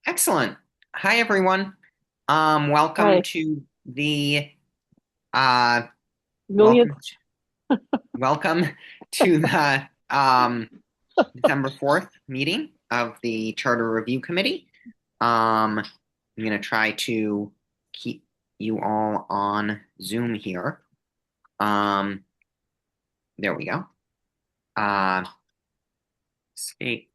Excellent. Hi, everyone. Welcome Hi, to the uh, millionth. welcome welcome to the December 4th meeting of the Charter Review Committee. I'm going to try to keep you all on Zoom here. Um, there we go. Uh, escape.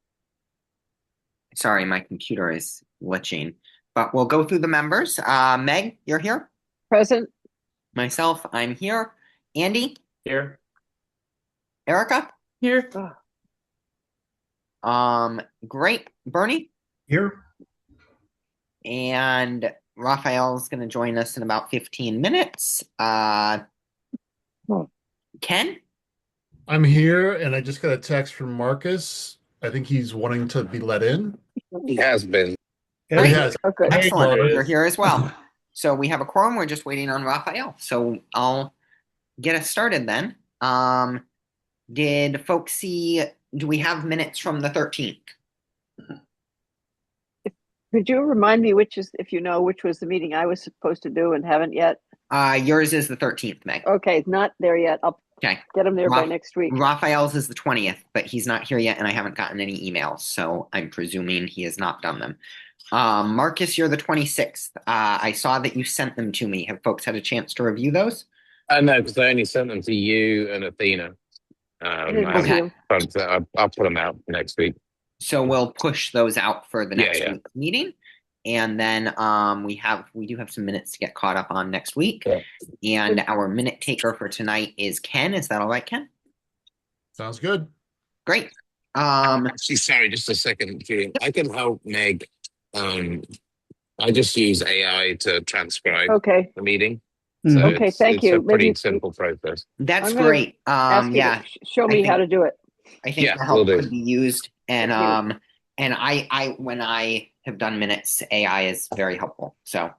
Sorry, my computer is glitching, but we'll go through the members. Meg, you're here. Present. Myself, I'm here. Andy, Here. Erica. Here. Oh, Great, Bernie, Here. and Raphael's going to join us in about 15 minutes. oh, Ken, I'm here, and I just got a text from Marcus. I think he's wanting to be let in. He has been. Yeah, he great, has. oh, good. Hey, excellent. You're Marcus. here as well. So we have a quorum. We're just waiting on Raphael. So I'll get us started then. Did folks see? Do we have minutes from the 13th? Could you remind me which is, if you know, which was the meeting I was supposed to do and haven't yet? Yours is the 13th, Meg. Okay, not there yet. I'll Okay. get them there by next week. Raphael's is the 20th, but he's not here yet, and I haven't gotten any emails, so I'm presuming he has not done them. Marcus, you're the 26th. I saw that you sent them to me. Have folks had a chance to review those? No, because I only sent them to you and Athena. I didn't I review Okay. them. but I'll put them out next week. So we'll push those out for the Yeah, next yeah. week's meeting. And then we do have some minutes to get caught up on next week. Yeah. And our minute taker for tonight is Ken. Is that all right, Ken? Sounds good. Great. Actually, sorry, just a second, Julian. I can help Meg. I just use AI to transcribe Okay, the meeting. So okay, thank it's a you. pretty Maybe simple process. That's I'm gonna great. ask you to Yeah, show I me how think to do it. I think Yeah, the will help do. could be used, and Thank you. I when I have done minutes, AI is very helpful. So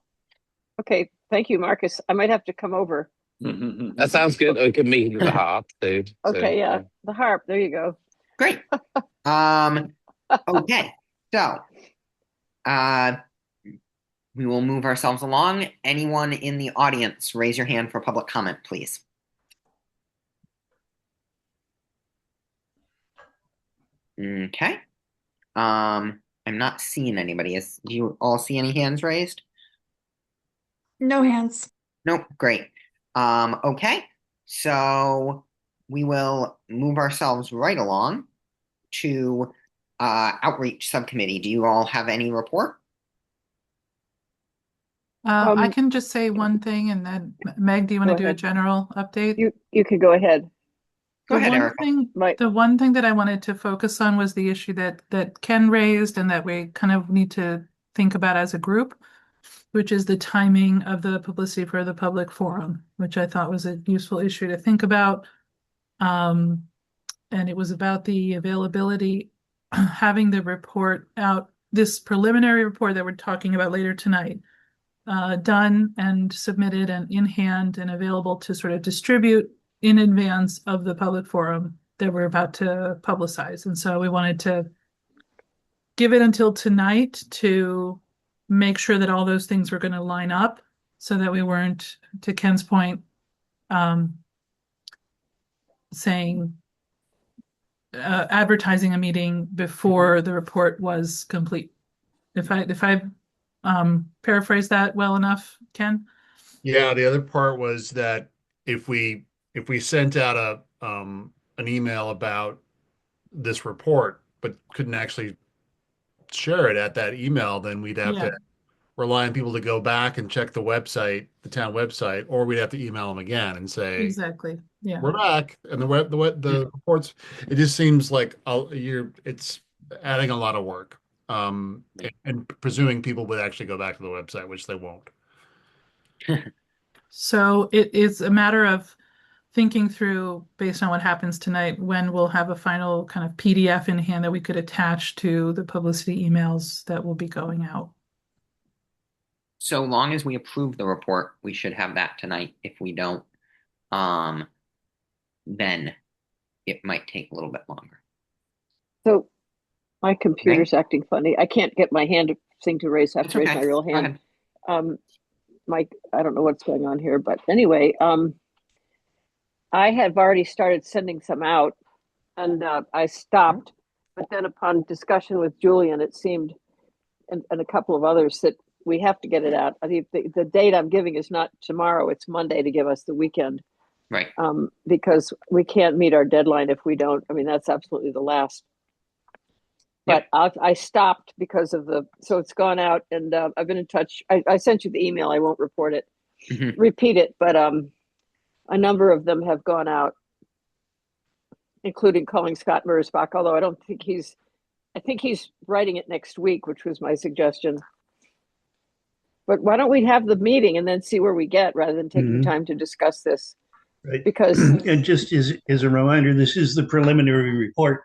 Okay, thank you, Marcus. I might have to come over. That sounds good. We can meet at the harp too. So Okay, yeah, yeah. the harp. There you go. great. Okay. So uh, we will move ourselves along. Anyone in the audience, raise your hand for public comment, please. Okay. I'm not seeing anybody. Do you all see any hands raised? No hands. Nope. Great. Okay. So we will move ourselves right along to outreach subcommittee. Do you all have any report? I can just say one thing and then Meg, do you want Go to do a ahead. general update? You can go ahead. Go The ahead, one Erica. thing, Right. the one thing that I wanted to focus on was the issue that Ken raised and that we kind of need to think about as a group, which is the timing of the publicity for the public forum, which I thought was a useful issue to think about. And it was about the availability, having the report out, this preliminary report that we're talking about later tonight, done and submitted and in hand and available to sort of distribute in advance of the public forum that we're about to publicize. And so we wanted to give it until tonight to make sure that all those things were going to line up so that we weren't, to Ken's point, saying advertising a meeting before the report was complete. If I paraphrase that well enough, Ken? Yeah, the other part was that if we sent out an email about this report but couldn't actually share it at that email, then we'd have Yeah, to rely on people to go back and check the website, the town website, or we'd have to email them again and say, exactly. Yeah. we're back. And the reports, it just seems like it's adding a lot of work. And presuming people would actually go back to the website, which they won't. So it is a matter of thinking through, based on what happens tonight, when we'll have a final kind of PDF in hand that we could attach to the publicity emails that will be going out. So long as we approve the report, we should have that tonight. If we don't, um, then it might take a little bit longer. So My computer's acting funny. I can't get my hand thing to raise. I have It's to raise okay. my real Go hand. ahead. Mike, I don't know what's going on here, but anyway, I have already started sending some out, and I stopped. But then, upon discussion with Julian, it seemed, and a couple of others, that we have to get it out. I think the date I'm giving is not tomorrow; it's Monday to give us the weekend, Right. because we can't meet our deadline if we don't. I mean, that's absolutely the last. But I stopped because of so it's gone out, and I've been in touch. I sent you the email. I won't repeat it, but a number of them have gone out, including calling Scott Mersbach, although I think he's writing it next week, which was my suggestion. But why don't we have the meeting and then see where we get, rather than taking time to discuss this? Right. Because And just as a reminder, this is the preliminary report,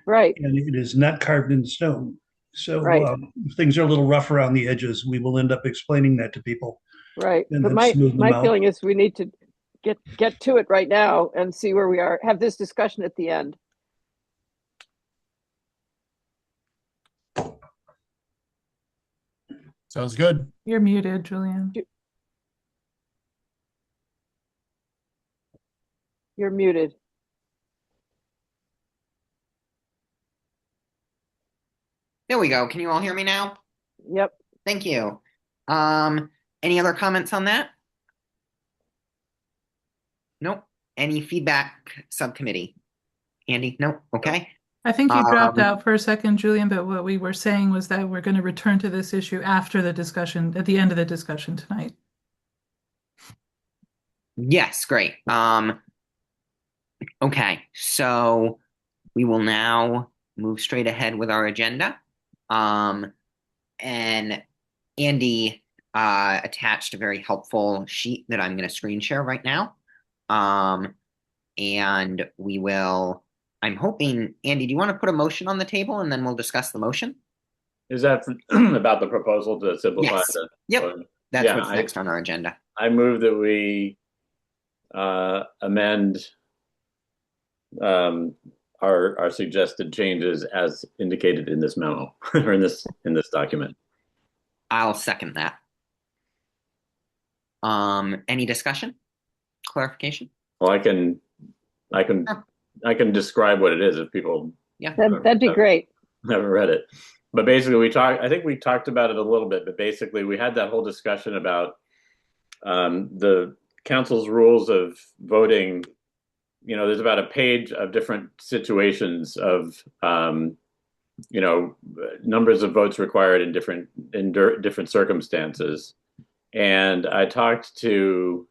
right, and it is not carved in stone. So Right. If things are a little rough around the edges, we will end up explaining that to people. right. And But then my smooth them my out. feeling is we need to get to it right now and see where we are. Have this discussion at the end. Sounds good. You're muted, Julian. You're muted. There we go. Can you all hear me now? Yep. Thank you. Any other comments on that? Nope. Any feedback, subcommittee? Andy? Nope. Okay. I think you dropped Um, out for a second, Julian, but what we were saying was that we're going to return to this issue after the discussion, at the end of the discussion tonight. Yes, great. Okay, so we will now move straight ahead with our agenda. And Andy attached a very helpful sheet that I'm going to screen share right now. And we will, I'm hoping, Andy, do you want to put a motion on the table and then we'll discuss the motion? Is that about the proposal to simplify Yes. the? Yep. That's Yeah, what's next on our agenda. I move that we amend our suggested changes as indicated in this memo or in this document. I'll second that. Any discussion? Clarification? Well, I can describe what it is if people Yeah. That'd be great. haven't read it. But basically, I think we talked about it a little bit, but basically we had that whole discussion about the council's rules of voting. You know, there's about a page of different situations of, you know, numbers of votes required in different circumstances. And I talked to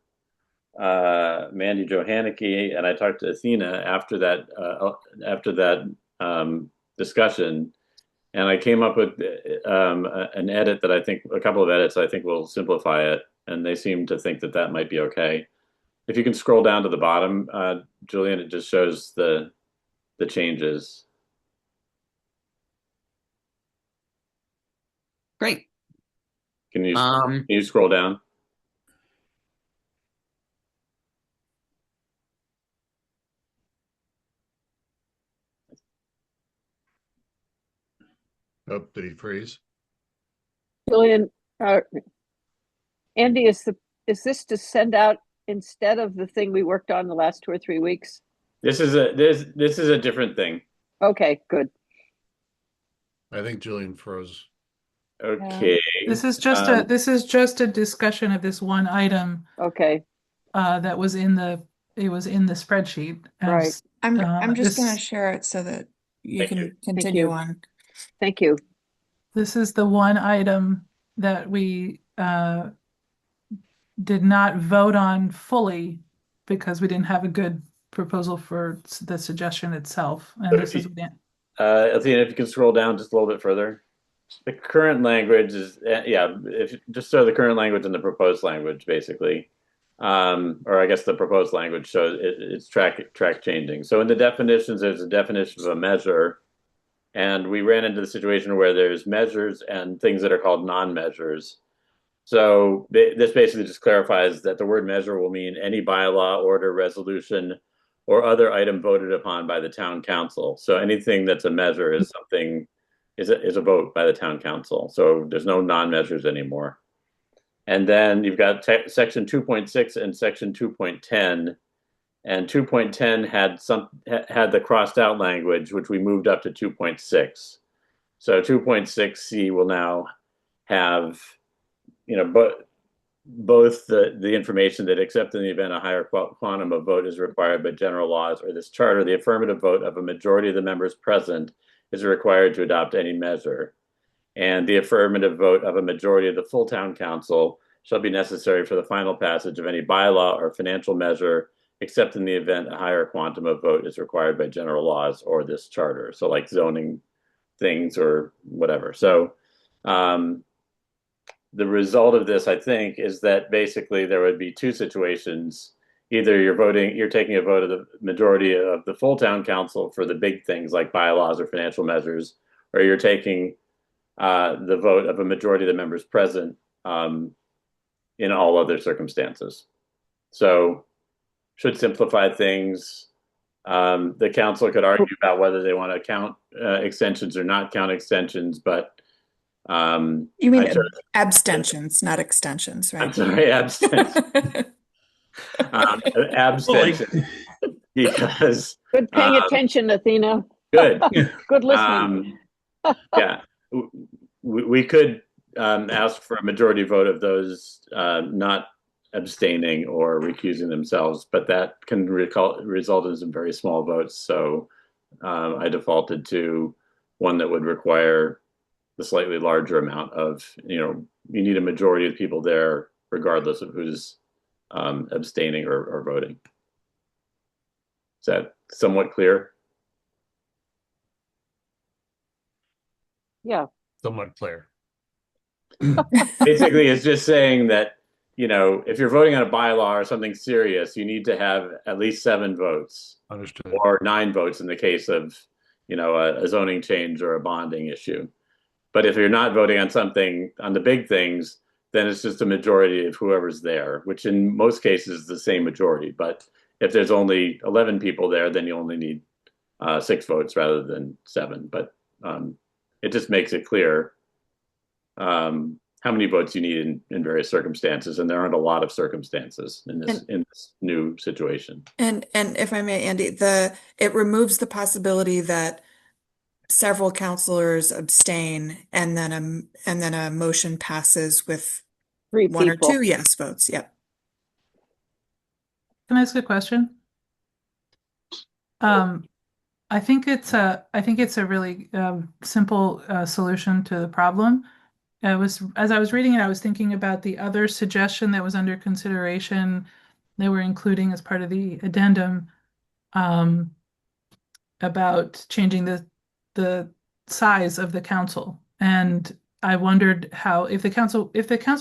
Mandy Johanneke and I talked to Athena after that discussion, and I came up with an edit that I think, a couple of edits I think will simplify it, and they seem to think that that might be okay. If you can scroll down to the bottom, Julian, it just shows the changes. Great. Can you scroll down? Oh, did he freeze? Julian, Andy, is this to send out instead of the thing we worked on the last 2 or 3 weeks? This is a different thing. Okay, good. I think Julian froze. Okay. This is just a discussion of this one item Okay, that was in the spreadsheet. Right. I'm just going to this share it so that you Thank can you. continue you. on. thank you. this is the one item that we did not vote on fully because we didn't have a good proposal for the suggestion itself. And this is Athena, if you can scroll down just a little bit further. The current language is, just so the current language and the proposed language, basically. Or I guess the proposed language shows it's track changing. So in the definitions, there's a definition of a measure. And we ran into the situation where there's measures and things that are called non-measures. So this basically just clarifies that the word measure will mean any bylaw, order, resolution, or other item voted upon by the town council. So anything that's a measure is something is a vote by the town council. So there's no non-measures anymore. And then you've got section 2.6 and section 2.10. And 2.10 had the crossed out language, which we moved up to 2.6. So 2.6C will now have, both the information that except in the event a higher quantum of vote is required by general laws or this charter, the affirmative vote of a majority of the members present is required to adopt any measure. And the affirmative vote of a majority of the full town council shall be necessary for the final passage of any bylaw or financial measure, except in the event a higher quantum of vote is required by general laws or this charter. So like zoning things or whatever. So the result of this, I think, is that basically there would be two situations. Either you're taking a vote of the majority of the full town council for the big things like bylaws or financial measures, or you're taking the vote of a majority of the members present in all other circumstances. So should simplify things. The council could argue about whether they want to count extensions or not count extensions, but You mean abstentions, not extensions, right? I'm sorry, abstentions. Abstention, because Good paying attention, Athena. good. Good listening. Yeah, we could ask for a majority vote of those not abstaining or recusing themselves, but that can result in some very small votes. So I defaulted to one that would require the slightly larger amount of, you need a majority of people there, regardless of who's abstaining or voting. Is that somewhat clear? Yeah. Somewhat clear. Basically, it's just saying that, if you're voting on a bylaw or something serious, you need to have at least 7 votes. Understood. Or 9 votes in the case of, a zoning change or a bonding issue. But if you're not voting on something, on the big things, then it's just a majority of whoever's there, which in most cases is the same majority. But if there's only 11 people there, then you only need 6 votes rather than 7. But it just makes it clear how many votes you need in various circumstances, and there aren't a lot of circumstances in this new situation. And if I may, Andy, it removes the possibility that several counselors abstain and then a motion passes with 3 1 or people. 2 yes votes. Yep. Can I ask a question? I think it's a really simple solution to the problem. As I was reading it, I was thinking about the other suggestion that was under consideration they were including as part of the addendum about changing the size of the council. And I wondered how, if the council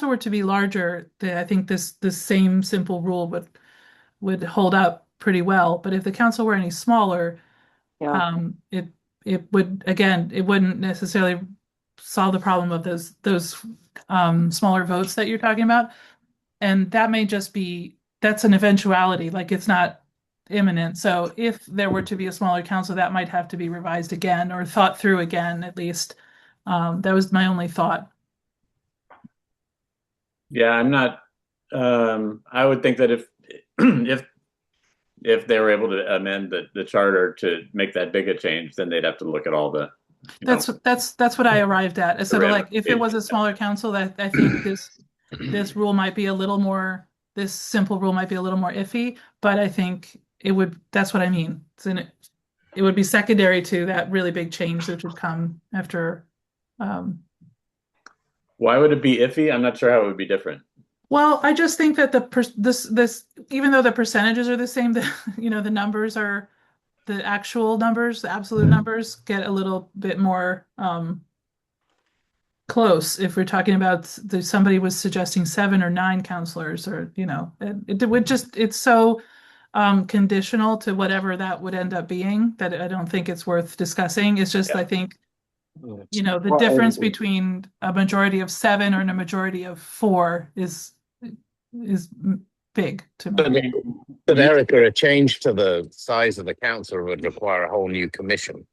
were to be larger, I think this same simple rule would hold up pretty well. But if the council were any smaller, Yeah. it wouldn't necessarily solve the problem of those smaller votes that you're talking about. And that may just be, that's an eventuality, like it's not imminent. So if there were to be a smaller council, that might have to be revised again or thought through again, at least. That was my only thought. Yeah, I'm not. I would think that if they were able to amend the charter to make that big a change, then they'd have to look at all the. That's what I arrived at. So like, if it was a smaller council, that I think this rule might be a little more. This simple rule might be a little more iffy, but I think it would. That's what I mean. It would be secondary to that really big change that would come after. Why would it be iffy? I'm not sure how it would be different. Well, I just think that this even though the percentages are the same, the numbers are the actual numbers, the absolute numbers get a little bit more close. If we're talking about somebody was suggesting 7 or 9 counselors, or it would just, it's so conditional to whatever that would end up being that I don't think it's worth discussing. It's just, I think, the difference between a majority of 7 or a majority of 4 is big to But, me. but Erica, a change to the size of the council would require a whole new commission,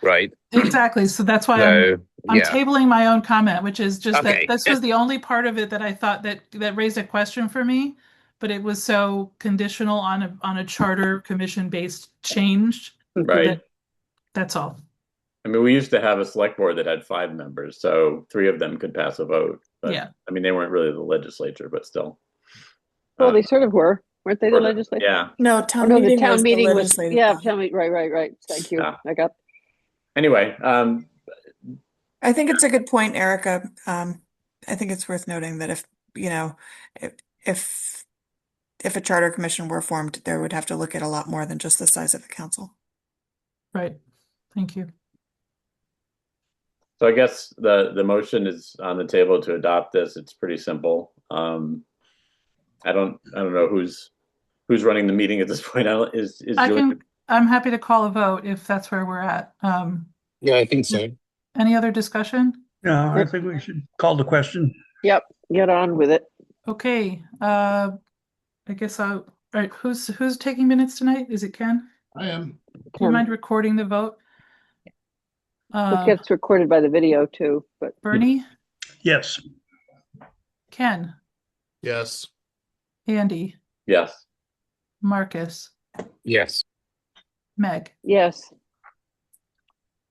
right? Exactly. So that's why So, I'm yeah. tabling my own comment, which is just Okay. that this was the only part of it that I thought that raised a question for me, but it was so conditional on a charter commission based change. Right. That's all. I mean, we used to have a select board that had 5 members, so 3 of them could pass a vote. But, Yeah. I mean, they weren't really the legislature, but still. Well, they sort of were, weren't they, the Sort of, legislature? yeah. No, Oh, town no, the meeting town was the meeting was, legislative yeah, body. town meeting, right. Thank you. Ah. I got, Anyway, I think it's a good point, Erica. I think it's worth noting that if a charter commission were formed, there would have to look at a lot more than just the size of the council. Right. Thank you. so I guess the motion is on the table to adopt this. It's pretty simple. I don't know who's running the meeting at this point. Is Julie? I'm happy to call a vote if that's where we're at. Yeah, I think so. Any other discussion? Yeah, I think we should call the question. yep, get on with it. Okay. I guess all right. Who's taking minutes tonight? Is it Ken? I am. Do you mind recording the vote? It gets recorded by the video too, but Bernie, Yes. Ken, Yes. Andy, Yes. Marcus, Yes. Meg, yes.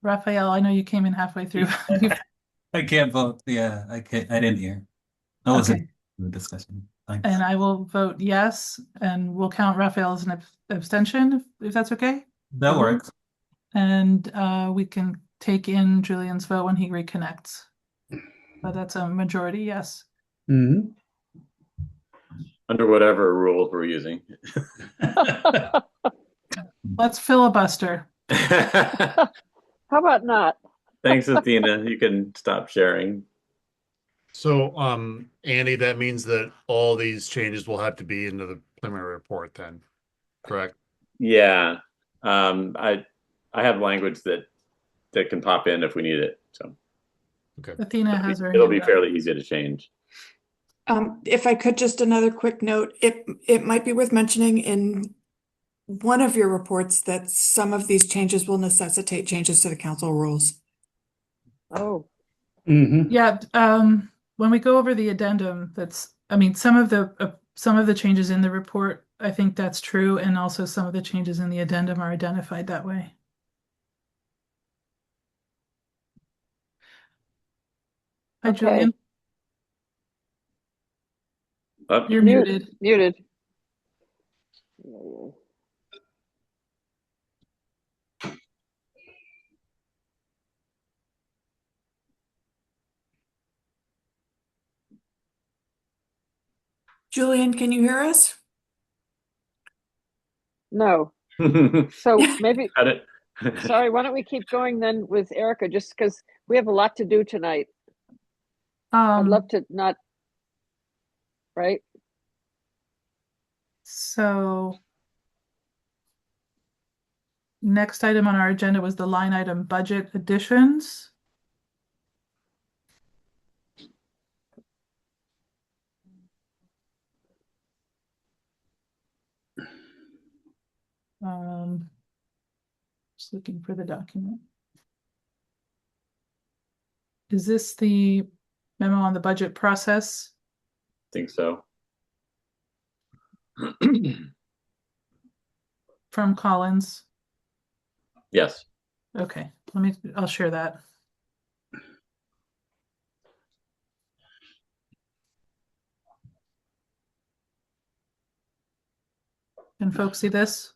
Raphael. I know you came in halfway through. I can't vote. Yeah, I can't. I didn't hear. I wasn't Okay. in the discussion. Thanks. And I will vote yes, and we'll count Raphael as an abstention if that's okay. That works. And we can take in Julian's vote when he reconnects. But that's a majority yes. Mhm. Under whatever rules we're using. Let's filibuster. How about not? Thanks, Athena. You can stop sharing. So, Andy, that means that all these changes will have to be into the preliminary report then, correct? Yeah. I have language that can pop in if we need it. So Athena has her it'll hand be up. fairly easy to change. If I could, just another quick note, it might be worth mentioning in one of your reports that some of these changes will necessitate changes to the council rules. Oh, Mhm. Yeah, when we go over the addendum, some of the changes in the report, I think that's true, and also some of the changes in the addendum are identified that way. Hi, Okay. Julian. Up. You're muted. muted. Julian, can you hear us? No. So maybe, Got it. sorry, why don't we keep going then with Erica, just because we have a lot to do tonight. I'd love to not, right? So next item on our agenda was the line item budget additions. Just looking for the document. Is this the memo on the budget process? Think so. From Collins? Yes. Okay, I'll share that. Can folks see this?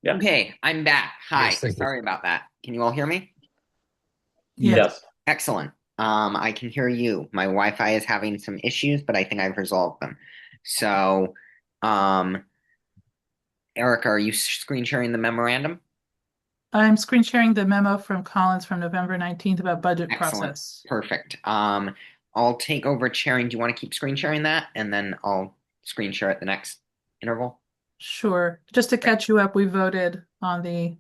Yeah. Okay, I'm back. Hi, Yes, thank you. sorry about that. Can you all hear me? Yeah. Yes. Excellent. I can hear you. My Wi-Fi is having some issues, but I think I've resolved them. So, Erica, are you screen sharing the memorandum? I'm screen sharing the memo from Collins from November 19th about budget Excellent. process. Perfect. I'll take over chairing. Do you want to keep screen sharing that? And then I'll screen share at the next interval. Sure. Just to catch you up, we voted on the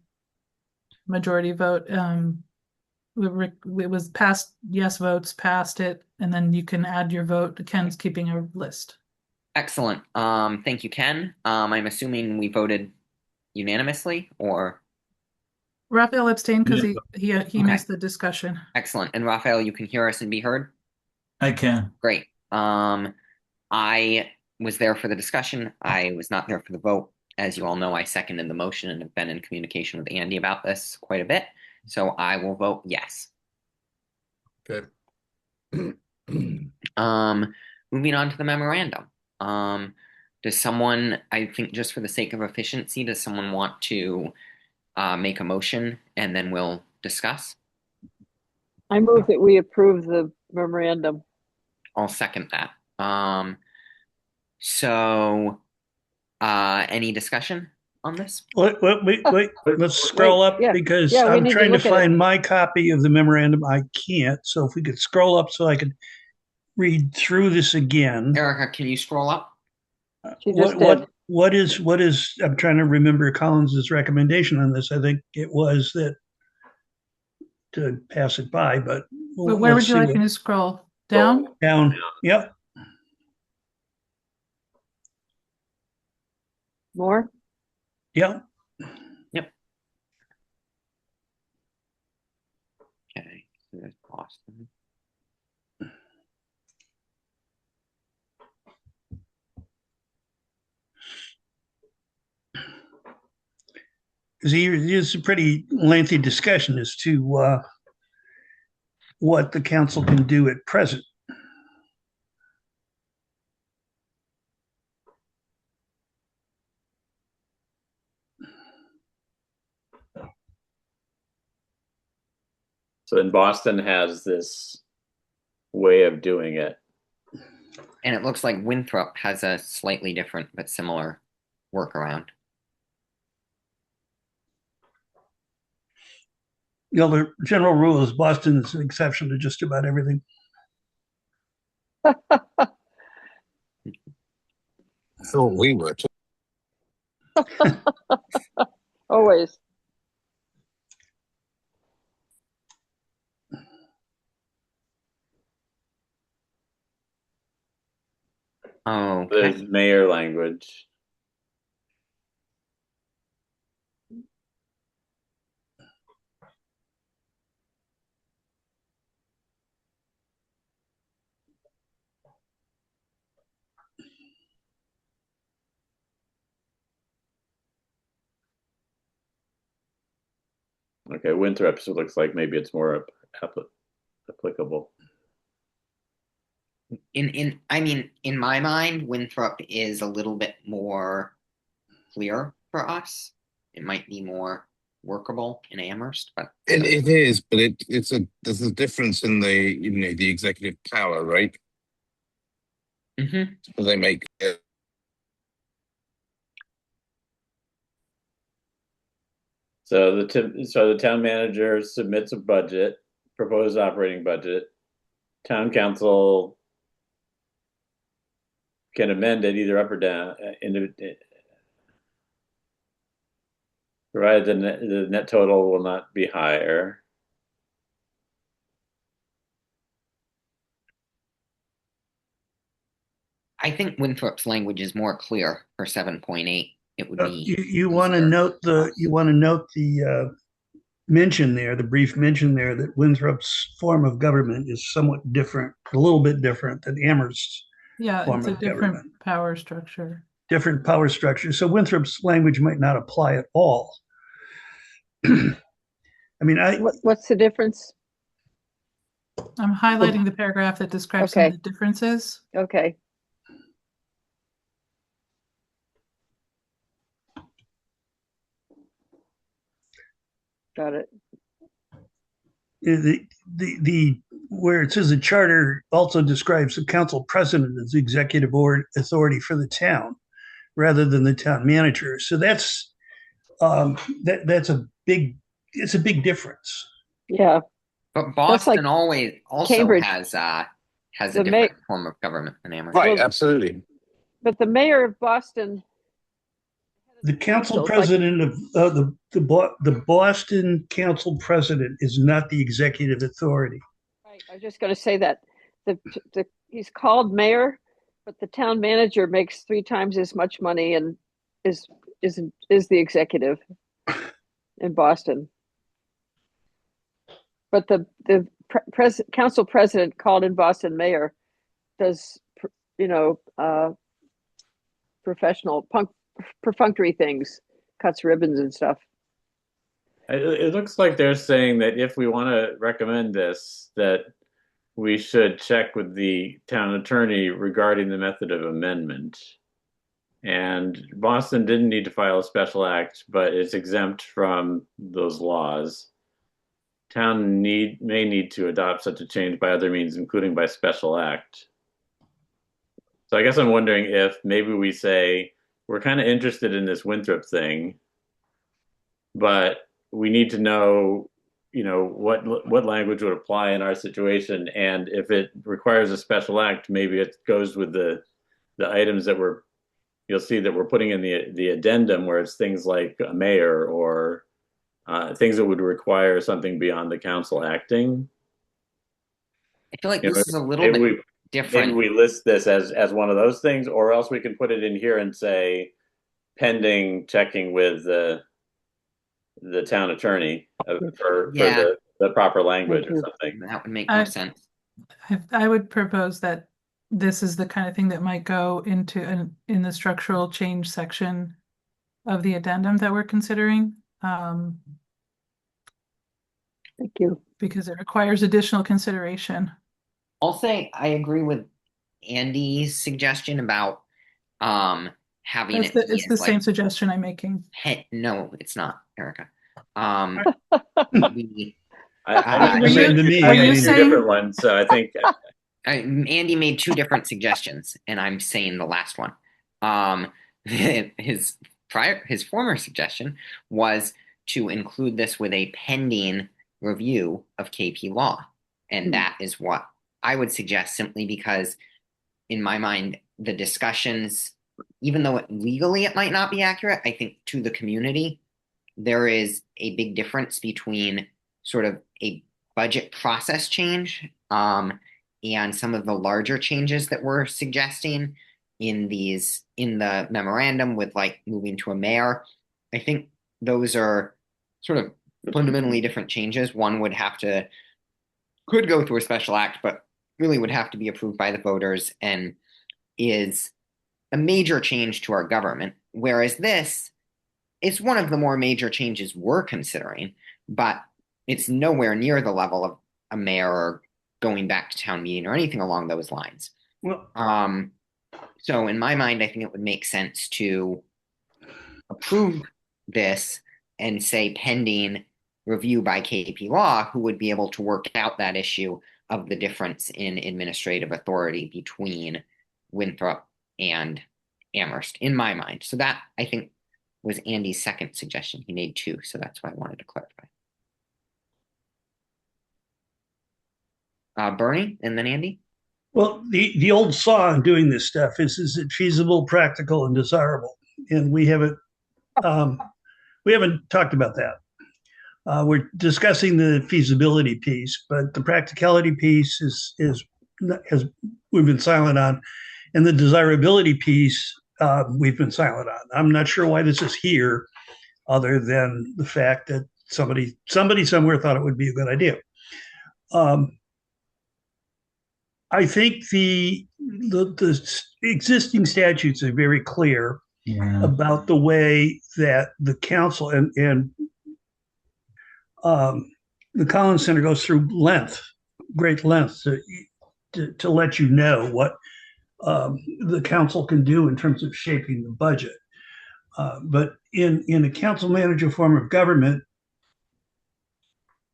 majority vote. It was passed, yes votes passed it, and then you can add your vote. Ken's keeping a list. Excellent. Thank you, Ken. I'm assuming we voted unanimously, or Raphael abstained because he Okay. missed the discussion. excellent. And Raphael, you can hear us and be heard? I can. Great. I was there for the discussion. I was not there for the vote. As you all know, I seconded the motion and have been in communication with Andy about this quite a bit. So I will vote yes. Okay. Moving on to the memorandum. Does someone, I think just for the sake of efficiency, does someone want to make a motion and then we'll discuss? I move that we approve the memorandum. I'll second that. Any discussion on this? Wait, let's scroll up yeah. because Yeah, we I'm need to trying to look at it. find my copy of the memorandum. I can't. So if we could scroll up so I could read through this again. Erica, can you scroll up? She just did. What is, I'm trying to remember Collins's recommendation on this. I think it was that to pass it by, but But where would let's you see like what- me to scroll? Down? Down, yep. More? Yep. Okay, so there's Boston. It's a pretty lengthy discussion as to what the council can do at present. So then Boston has this way of doing it. And it looks like Winthrop has a slightly different but similar workaround. You know, the general rule is Boston's an exception to just about everything. Thought we were too. Always. Okay. There's mayor language. Okay, Winthrop looks like maybe it's more applicable. In my mind, Winthrop is a little bit more clear for us. It might be more workable in Amherst, but It is, but there's a difference in the executive power, right? Mhm. So they make So the town manager submits a budget, proposed operating budget. Town council can amend it either up or down, provided the net total will not be higher. I think Winthrop's language is more clear for 7.8. It would be You want to note the mention there, the brief mention there, that Winthrop's form of government is somewhat different, a little bit different than Amherst's Yeah, form it's a of different government. power structure. Different power structure. So Winthrop's language might not apply at all. I mean, What's the difference? I'm highlighting the paragraph that describes some of the differences. Okay. Got it. the where it says the charter also describes the council president as executive authority for the town rather than the town manager. So that's it's a big difference. Yeah. But Boston like also Cambridge. has a The different form of government than Amherst. right, Well, absolutely. But the mayor of Boston, The council Council, president of the Boston council president is not the executive authority. right, I was just going to say that he's called mayor, But the town manager makes 3 times as much money and is the executive in Boston. But the council president, called in Boston mayor, does professional perfunctory things, cuts ribbons and stuff. It looks like they're saying that if we want to recommend this, that we should check with the town attorney regarding the method of amendment. And Boston didn't need to file a special act, but it's exempt from those laws. Town may need to adopt such a change by other means, including by special act. So I guess I'm wondering if maybe we say, we're kind of interested in this Winthrop thing, but we need to know, what language would apply in our situation, and if it requires a special act, maybe it goes with the items that you'll see that we're putting in the addendum, where it's things like a mayor or things that would require something beyond the council acting. I feel like this is a little bit different. Maybe we list this as one of those things, or else we can put it in here and say pending checking with the town attorney for the proper language or something. That would make more sense. I would propose that this is the kind of thing that might go into in the structural change section of the addendum that we're considering. Thank you. Because it requires additional consideration. I'll say I agree with Andy's suggestion about having it's the same suggestion I'm making. No, it's not, Erica. I were you saying different ones? So I think Andy made 2 different suggestions, and I'm saying the last one. His former suggestion was to include this with a pending review of KP Law, and that is what I would suggest, simply because, in my mind, the discussions, even though legally it might not be accurate, I think to the community, there is a big difference between sort of a budget process change and some of the larger changes that we're suggesting in the memorandum, with like moving to a mayor. I think those are sort of fundamentally different changes. One could go through a special act, but really would have to be approved by the voters and is a major change to our government. Whereas this, it's one of the more major changes we're considering, but it's nowhere near the level of a mayor or going back to town meeting or anything along those lines. Well, so in my mind, I think it would make sense to approve this and say pending review by KP Law, who would be able to work out that issue of the difference in administrative authority between Winthrop and Amherst, in my mind. So that, I think, was Andy's second suggestion. He made 2, so that's why I wanted to clarify. Bernie, and then Andy? Well, the old saw on doing this stuff is it feasible, practical, and desirable? And we haven't talked about that. We're discussing the feasibility piece, but the practicality piece we've been silent on, and the desirability piece we've been silent on. I'm not sure why this is here, other than the fact that somebody somewhere thought it would be a good idea. I think the existing statutes are very clear about the way that the council and the Collins Center goes through great lengths to let you know what the council can do in terms of shaping the budget. But in a council manager form of government,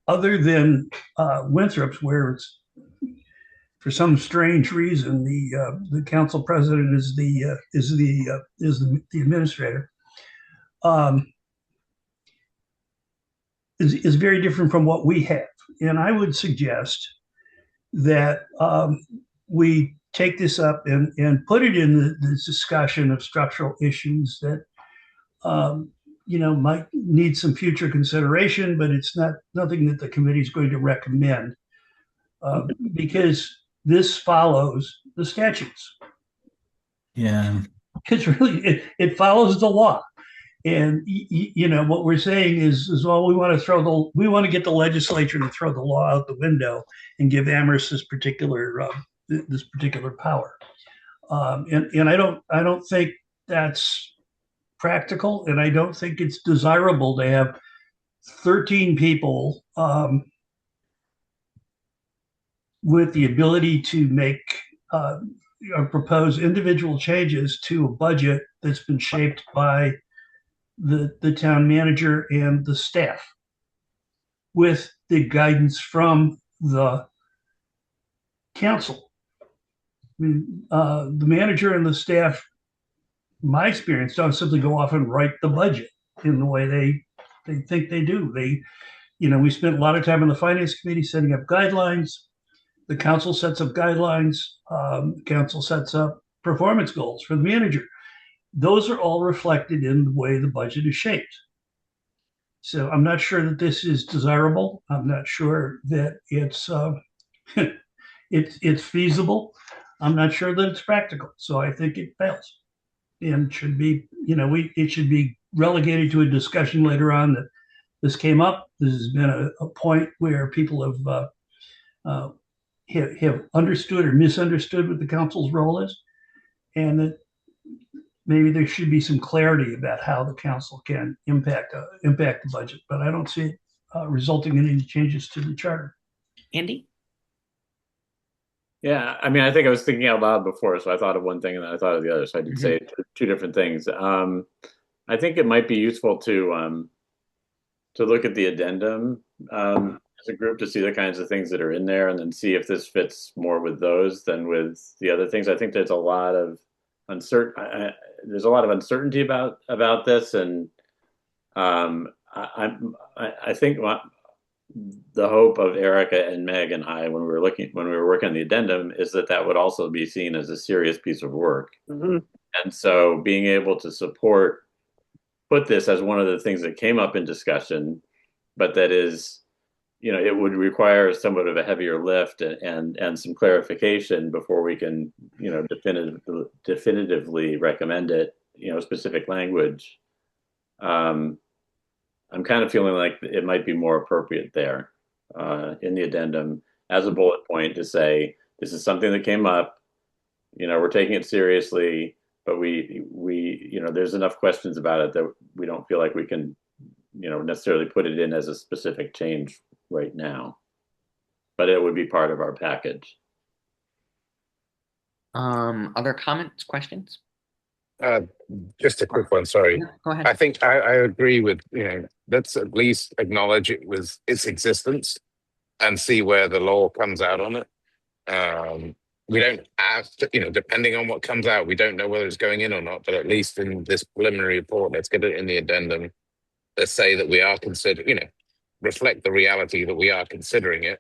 other than Winthrop's, where it's, for some strange reason, the council president is the administrator, is very different from what we have. And I would suggest that we take this up and put it in the discussion of structural issues that might need some future consideration, but it's nothing that the committee is going to recommend, because this follows the statutes. Yeah. It's really, it follows the law. And you know what we're saying is well, we want to get the legislature to throw the law out the window and give Amherst this particular power. And I don't think that's practical, and I don't think it's desirable to have 13 people with the ability to make or propose individual changes to a budget that's been shaped by the town manager and the staff with the guidance from the council. I mean, the manager and the staff, in my experience, don't simply go off and write the budget in the way they think they do. We spent a lot of time in the finance committee setting up guidelines. The council sets up guidelines. The council sets up performance goals for the manager. Those are all reflected in the way the budget is shaped. So I'm not sure that this is desirable. I'm not sure that it's it's feasible. I'm not sure that it's practical. So I think it fails, and should be it should be relegated to a discussion later on that this came up. This has been a point where people have understood or misunderstood what the council's role is, and that maybe there should be some clarity about how the council can impact the budget. But I don't see it resulting in any changes to the charter. Andy? Yeah, I mean, I think I was thinking out loud before, so I thought of one thing and then I thought of the other. So I did say two different things. I think it might be useful to look at the addendum as a group to see the kinds of things that are in there, and then see if this fits more with those than with the other things. I think there's a lot of uncertainty about this, and I think the hope of Erica and Meg and I, when we were working on the addendum, is that would also be seen as a serious piece of work. Mm-hmm. And so being able to put this as one of the things that came up in discussion, but that is, it would require somewhat of a heavier lift and some clarification before we can, definitively recommend it, specific language. I'm kind of feeling like it might be more appropriate there in the addendum as a bullet point to say, this is something that came up, we're taking it seriously, but we there's enough questions about it that we don't feel like we can, necessarily put it in as a specific change right now, but it would be part of our package. Other comments, questions? Just a quick one, sorry. Yeah, go ahead. I think I agree with, let's at least acknowledge its existence and see where the law comes out on it. We don't have to, depending on what comes out, we don't know whether it's going in or not, but at least in this preliminary report, let's get it in the addendum. Let's say that we are considering, reflect the reality that we are considering it,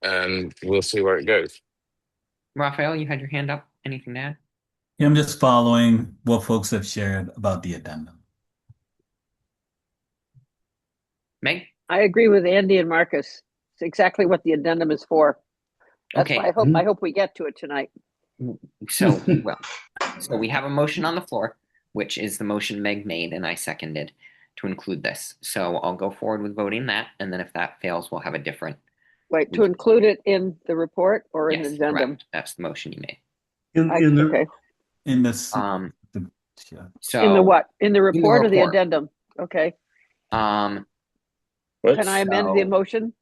and we'll see where it goes. Raphael, you had your hand up. Anything to add? Yeah, I'm just following what folks have shared about the addendum. Meg? I agree with Andy and Marcus. It's exactly what the addendum is for. That's Okay. why I hope we get to it tonight. So we will. So we have a motion on the floor, which is the motion Meg made and I seconded to include this. So I'll go forward with voting that, and then if that fails, we'll have a different. Wait, to include it in the report or in Yes, the addendum? correct. That's the motion you made. Okay. In this, So In the what? In the report or the report. addendum? Okay. Can I amend the motion?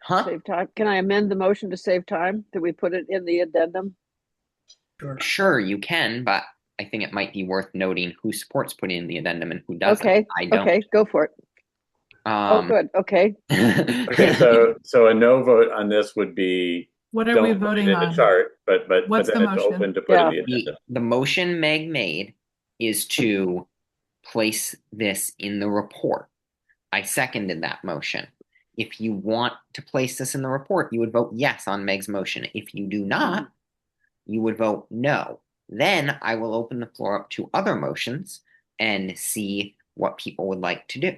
Huh? Save time. Can I amend the motion to save time? Do we put it in the addendum? Sure, you can, but I think it might be worth noting who supports putting in the addendum and who doesn't. Okay. I don't. Okay, go for it. Oh, good. Okay. Okay, so a no vote on this would be What are don't we put it voting in the on? chart, but What's then the it's motion? open to put in the The, addendum. the motion Meg made is to place this in the report. I seconded that motion. If you want to place this in the report, you would vote yes on Meg's motion. If you do not, you would vote no. Then I will open the floor up to other motions and see what people would like to do.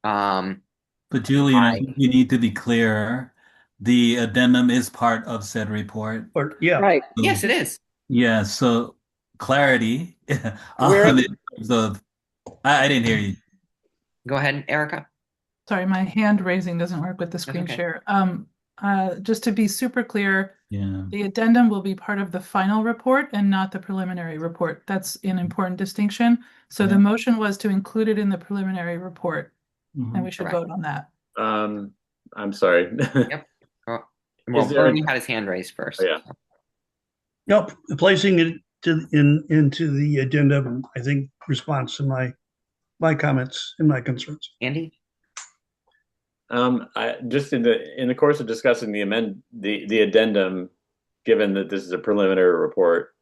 but Julian, I think you need to be clear. The addendum is part of said report. Or yeah, Right. Yes, it is. Yeah, so clarity Where- on in terms of, I didn't hear you. Go ahead, Erica. Sorry, my hand raising doesn't work with the screen okay. share. Just to be super clear, Yeah. the addendum will be part of the final report and not the preliminary report. That's an important distinction. So the Yeah. motion was to include it in the preliminary report, and Mhm. we should Correct. vote on that. I'm sorry. Yep. Well, Is there a- Bernie had his hand raised first. Oh, yeah. Nope, placing it into the addendum, I think, responds to my comments and my concerns. Andy? I just in the course of discussing the addendum, given that this is a preliminary report,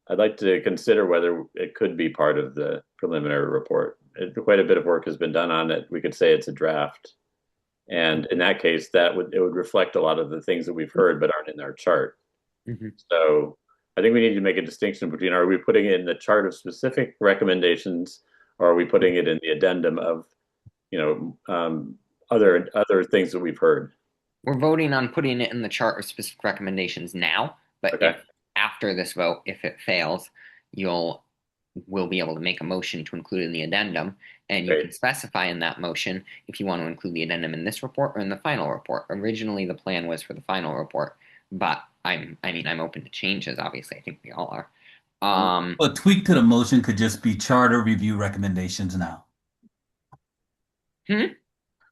I'd like to consider whether it could be part of the preliminary report. Quite a bit of work has been done on it. We could say it's a draft, and in that case, it would reflect a lot of the things that we've heard but aren't in our chart. Mhm. So I think we need to make a distinction between, are we putting it in the chart of specific recommendations, or are we putting it in the addendum of, other things that we've heard? We're voting on putting it in the chart of specific recommendations now, but Okay. if after this vote, if it fails, we'll be able to make a motion to include it in the addendum, and you Great. can specify in that motion if you want to include the addendum in this report or in the final report. Originally, the plan was for the final report, but I'm open to changes. Obviously, I think we all are. A tweak to the motion could just be charter review recommendations now.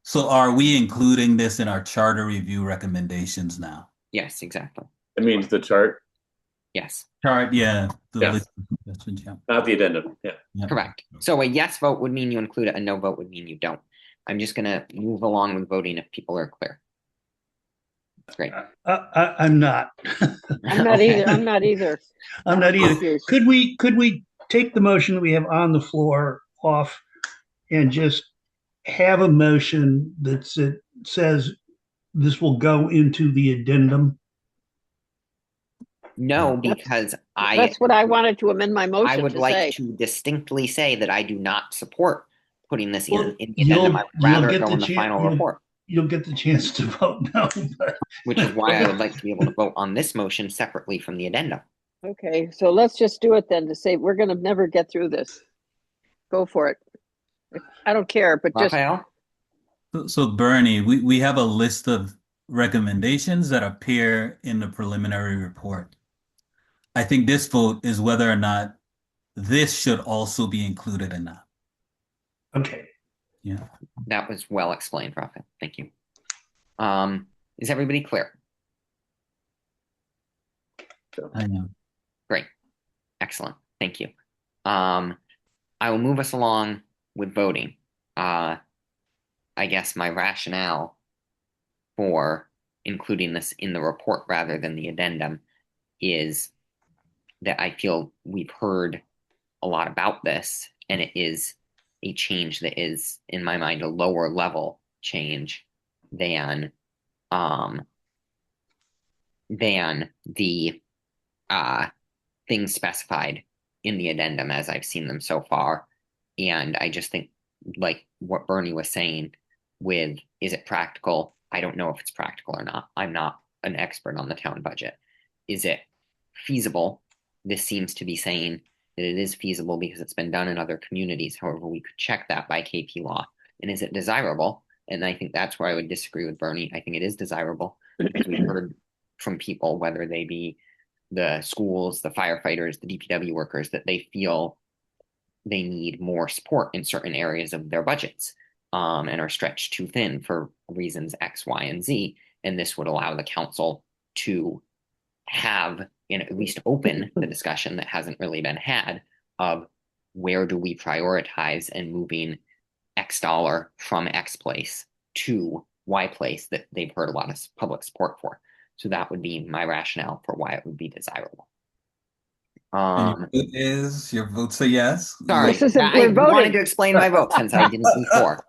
So are we including this in our charter review recommendations now? Yes, exactly. It means the chart, Yes, Chart, yeah. The Yeah. list of suggestions, yeah. not the addendum. Yeah. Yeah. correct. So a yes vote would mean you include it, a no vote would mean you don't. I'm just gonna move along with voting if people are clear. That's great. I'm not. I'm not Okay. either. I'm not either. I'm not either. Confused. Could we take the motion that we have on the floor off and just have a motion that says this will go into the addendum? No, because That's what I wanted to amend my I motion would to like say. to distinctly say that I do not support putting this Well, in the addendum. I would you'll rather get go the in the chan- final you'll- report, You'll get the chance to vote no, but which is why I would like to be able to vote on this motion separately from the addendum. Okay, so let's just do it then to say we're gonna never get through this. Go for it. I don't care, but just, Raphael? So Bernie, we have a list of recommendations that appear in the preliminary report. I think this vote is whether or not this should also be included or not. okay. Yeah. That was well explained, Raphael. Thank you. Is everybody clear? I know. Great. Excellent. Thank you. I will move us along with voting. I guess my rationale for including this in the report rather than the addendum is that I feel we've heard a lot about this, and it is a change that is, in my mind, a lower level change than the things specified in the addendum as I've seen them so far. And I just think, like what Bernie was saying, with is it practical? I don't know if it's practical or not. I'm not an expert on the town budget. Is it feasible? This seems to be saying that it is feasible because it's been done in other communities. However, we could check that by KP law. And is it desirable? And I think that's where I would disagree with Bernie. I think it is desirable because we've heard from people, whether they be the schools, the firefighters, the DPW workers, that they feel they need more support in certain areas of their budgets, and are stretched too thin for reasons X, Y, and Z. And this would allow the council to have, at least open the discussion that hasn't really been had of where do we prioritize and moving X dollar from X place to Y place that they've heard a lot of public support for. So that would be my rationale for why it would be desirable. And your vote's a yes? Sorry, This isn't- I we're voting. wanted to explain my vote since I didn't before.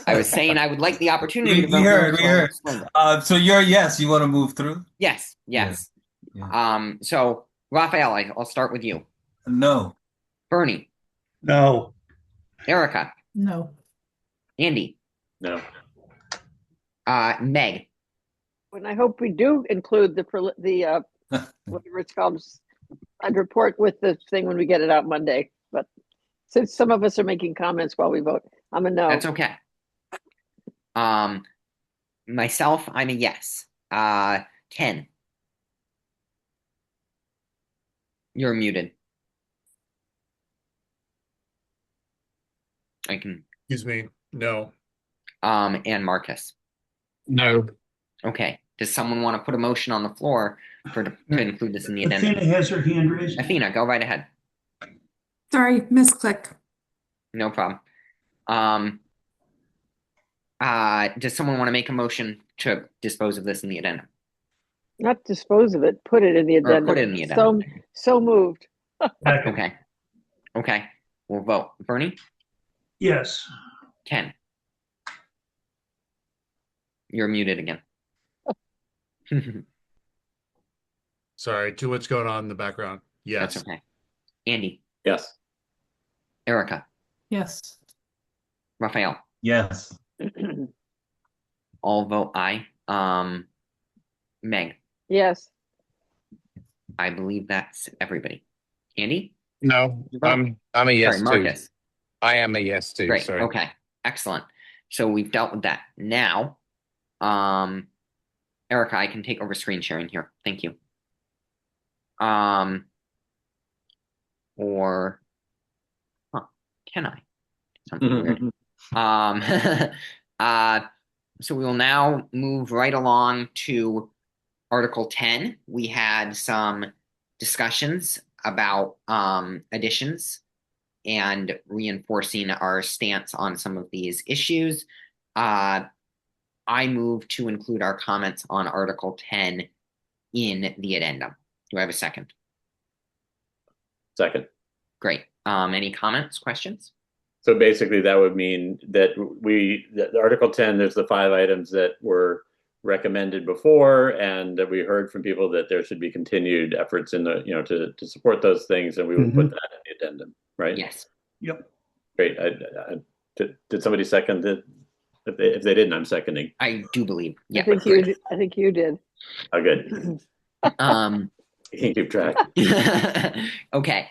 I was saying I would like the opportunity to vote. We no, heard, so we I'll heard. explain it. So you're a yes, you want to move through? Yes, yes. Yeah. So Raphael, I'll start with you. No. Bernie, No. Erica, No. Andy, No. Meg, and I hope we do include the whatever it's called, I'd report with the thing when we get it out Monday, but since some of us are making comments while we vote, I'm a no. That's okay. Myself, I'm a yes. Ken. You're muted. I can, Excuse me. No. and Marcus. No. Okay. Does someone want to put a motion on the floor to include this in the addendum? Athena has her hand raised. Athena, go right ahead. Sorry, misclick. No problem. Does someone want to make a motion to dispose of this in the addendum? Not dispose of it, put it in the Or addendum. put it in the addendum? So moved. Second. Okay. Okay. We'll vote. Bernie? Yes. Ken? You're muted again. Sorry, too much going on in the background. Yes. That's okay. Andy? Yes. Erica? Yes. Raphael? Yes. All vote aye. Meg? Yes. I believe that's everybody. Andy? No. I'm a yes Sorry, too. Marcus. I am a yes too. Great. Sorry. Okay. Excellent. So we've dealt with that. Now, Erica, I can take over screen sharing here. Thank you. Or can I? Something weird. So we will now move right along to Article 10. We had some discussions about additions and reinforcing our stance on some of these issues. I move to include our comments on Article 10 in the addendum. Do I have a second? Second. Great. Any comments, questions? So basically, that would mean that the Article 10, there's the 5 items that were recommended before, and that we heard from people that there should be continued efforts in the, to support those things, and we would put that in the addendum, right? Yes. Yep. Great. Did somebody second it? If they didn't, I'm seconding. I do believe. Yeah. I think you did. Oh, good. You can keep track. Okay.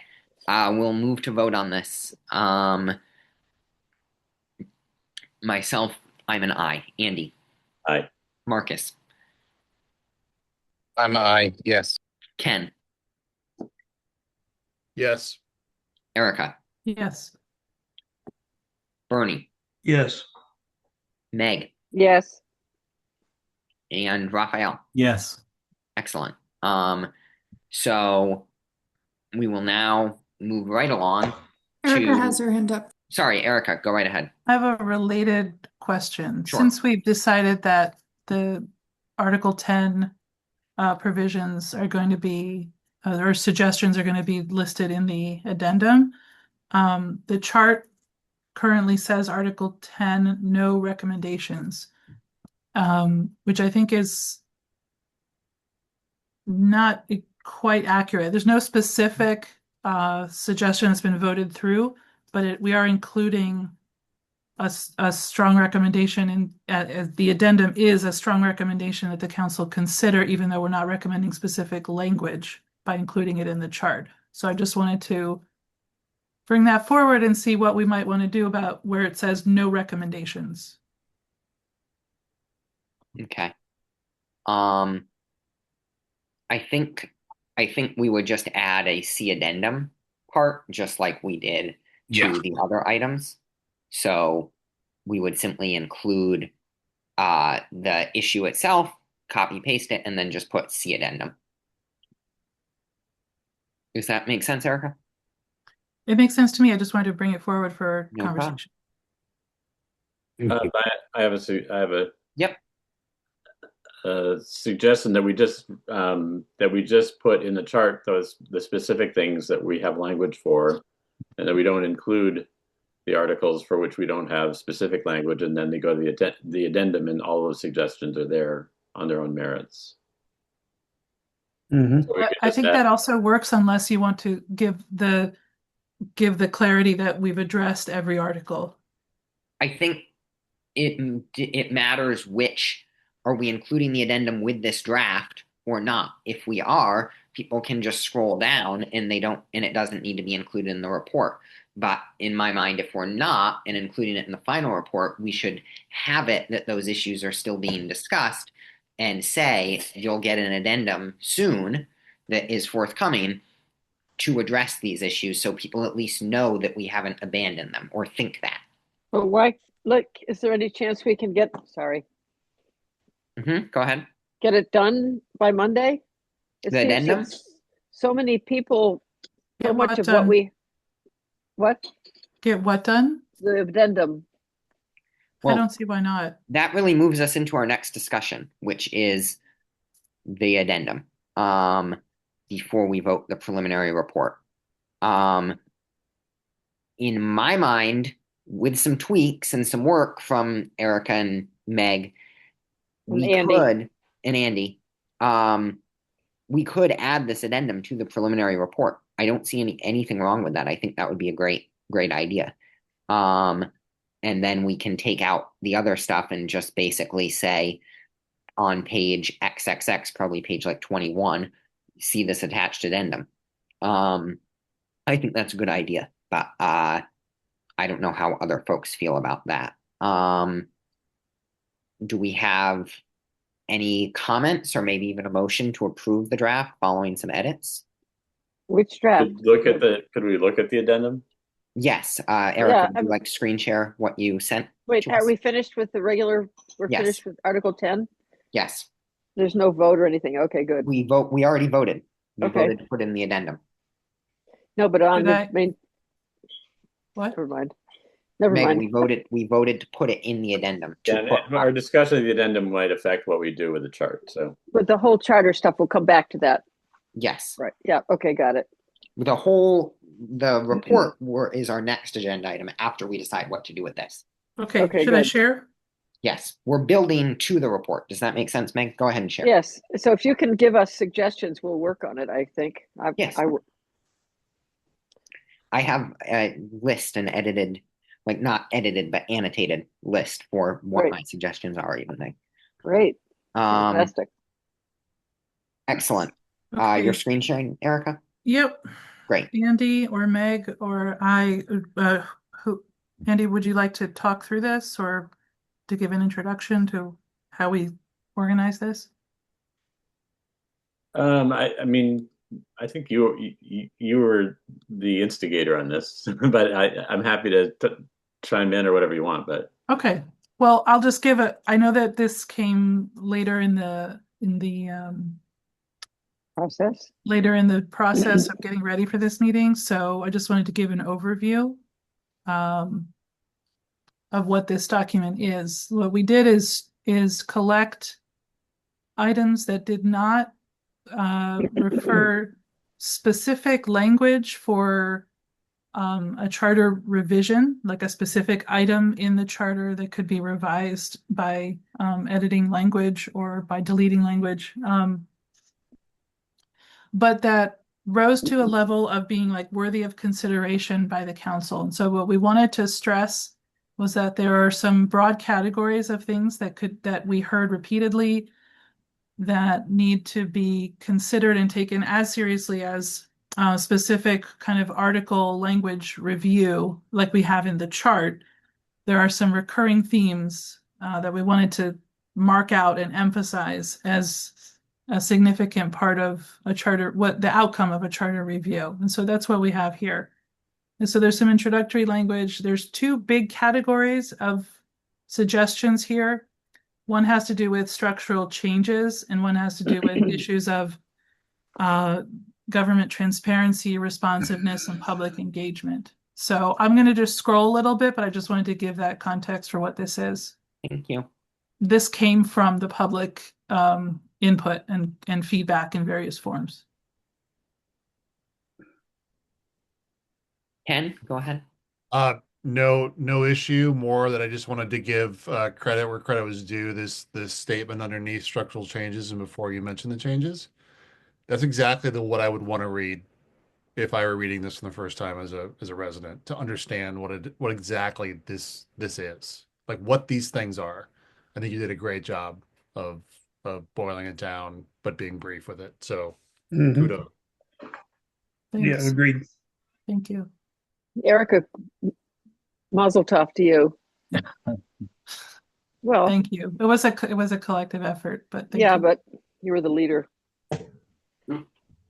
We'll move to vote on this. Myself, I'm an aye. Andy? Aye. Marcus? I'm an aye. Yes. Ken? Yes. Erica? Yes. Bernie? Yes. Meg? Yes. And Raphael? Yes. Excellent. So we will now move right along Erica has her hand up. Sorry, Erica, go right ahead. I have a related question. Sure. Since we've decided that the Article 10 provisions are going to be, or suggestions are going to be listed in the addendum, the chart currently says Article 10, no recommendations, which I think is not quite accurate. There's no specific suggestion that's been voted through, but we are including a strong recommendation in the addendum is a strong recommendation that the council consider, even though we're not recommending specific language by including it in the chart. So I just wanted to bring that forward and see what we might want to do about where it says no recommendations. Okay. I think we would just add a C addendum part, just like we did to the other items. So we would simply include the issue itself, copy paste it, and then just put C addendum. Does that make sense, Erica? It makes sense to me. I just wanted to bring it forward for No problem. conversation. I have a Yep. Suggestion that we just put in the chart the specific things that we have language for, and that we don't include the articles for which we don't have specific language, and then they go to the addendum, and all those suggestions are there on their own merits. Mm-hmm. So we could I just think add- that also works unless you want to give the clarity that we've addressed every article. I think it matters which, are we including the addendum with this draft or not? If we are, people can just scroll down and it doesn't need to be included in the report. But in my mind, if we're not and including it in the final report, we should have it that those issues are still being discussed and say you'll get an addendum soon that is forthcoming to address these issues so people at least know that we haven't abandoned them or think that. But why, look, is there any chance we can get, sorry, Go ahead. get it done by Monday? It The seems addendum? that so many people, so Get much what of done? what we, what? Get what done? The addendum. I Well, don't see why not. that really moves us into our next discussion, which is the addendum. Before we vote the preliminary report. In my mind, with some tweaks and some work from Erica and Meg, we And Andy. could, and Andy, we could add this addendum to the preliminary report. I don't see anything wrong with that. I think that would be a great idea. And then we can take out the other stuff and just basically say on page XXX, probably page like 21, see this attached addendum. I think that's a good idea, but I don't know how other folks feel about that. Do we have any comments or maybe even a motion to approve the draft following some edits? Which draft? Could we look at the addendum? Yes, Erica, Yeah, would you like to screen share what you sent? Wait, to are us? we finished with the regular, we're Yes. finished with Article 10? Yes, There's no vote or anything. Okay, good. we already voted. We Okay. voted to put in the addendum. No, but on Should the I- main, What? never mind. Never Megan, mind. we voted to put it in the addendum. to Yeah, put- and our discussion of the addendum might affect what we do with the chart, so. But the whole charter stuff, will come back to that. Yes, Right. Yeah. Okay. Got it. the report is our next agenda item after we decide what to do with this. Okay, Okay, should I good. share? Yes, we're building to the report. Does that make sense, Meg? Go ahead and share. Yes. So if you can give us suggestions, we'll work on it, I think. Yes. I have a list, an edited, like not edited, but annotated list for what Great. my suggestions are even. Great. Um, Fantastic. excellent. Okay. Your screen sharing, Erica? Yep. Great. Andy or Meg or I, Andy, would you like to talk through this or to give an introduction to how we organize this? I mean, I think you were the instigator on this, but I'm happy to chime in or whatever you want. But Okay. Well, I'll just give I know that this came later in the Process. later in the process of getting ready for this meeting, so I just wanted to give an overview of what this document is. What we did is collect items that did not refer specific language for a charter revision, like a specific item in the charter that could be revised by editing language or by deleting language, but that rose to a level of being like worthy of consideration by the council. And so what we wanted to stress was that there are some broad categories of things that we heard repeatedly that need to be considered and taken as seriously as specific kind of article language review like we have in the chart. There are some recurring themes that we wanted to mark out and emphasize as a significant part of a charter, what the outcome of a charter review. And so that's what we have here. And so there's some introductory language. There's two big categories of suggestions here. One has to do with structural changes, and one has to do with issues of government transparency, responsiveness, and public engagement. So I'm going to just scroll a little bit, but I just wanted to give that context for what this is. Thank you. This came from the public input and feedback in various forms. Ken, go ahead. No issue. More that I just wanted to give credit where credit was due. This statement underneath structural changes and before you mention the changes, that's exactly what I would want to read if I were reading this for the first time as a resident, to understand what exactly this is, like what these things are. I think you did a great job of boiling it down, but being brief with it. So Mhm. Kudos. Yeah, Thanks. agreed. Thank you. Erica, mazel tov to you. Well, Thank you. It was a collective effort, but thank yeah, you. but you were the leader.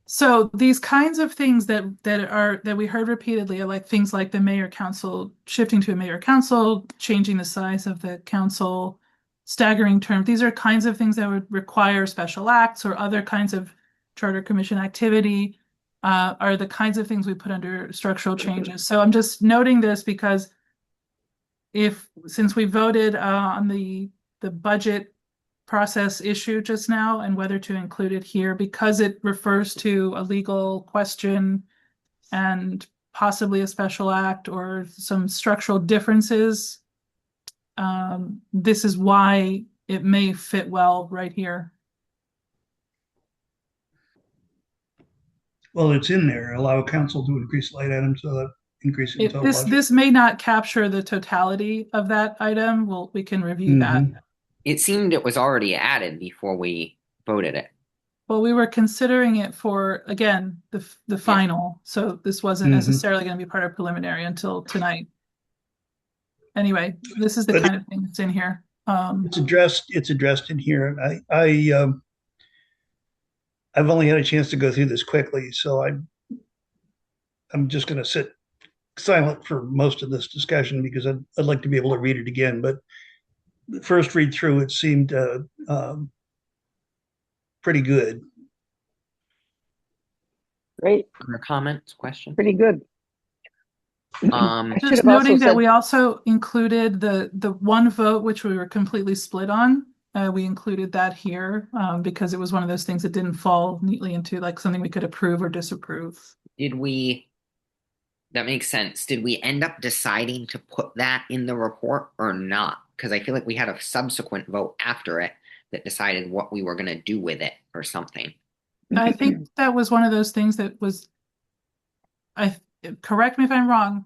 So these kinds of things that we heard repeatedly are like things like the mayor council, shifting to a mayor council, changing the size of the council, staggering term. These are kinds of things that would require special acts or other kinds of charter commission activity, are the kinds of things we put under structural changes. So I'm just noting this because since we voted on the budget process issue just now and whether to include it here, because it refers to a legal question and possibly a special act or some structural differences, this is why it may fit well right here. Well, it's in there. Allow council to increase light items so that increasing total budget. This may not capture the totality of that item. We can review that. Mhm. It seemed it was already added before we voted it. Well, we were considering it for, again, the final, so this wasn't Mhm. necessarily going to be part of preliminary until tonight. Anyway, this is the But kind of thing that's in here. It's addressed in here. And I've only had a chance to go through this quickly, so I'm just going to sit silent for most of this discussion because I'd like to be able to read it again. But the first read through, it seemed pretty good. Great, Other comments, questions? pretty good. Um, I should Just have also noting that said, we also included the one vote, which we were completely split on. We included that here because it was one of those things that didn't fall neatly into like something we could approve or disapprove. that makes sense. Did we end up deciding to put that in the report or not? Because I feel like we had a subsequent vote after it that decided what we were going to do with it or something. I think that was one of those things that was, correct me if I'm wrong,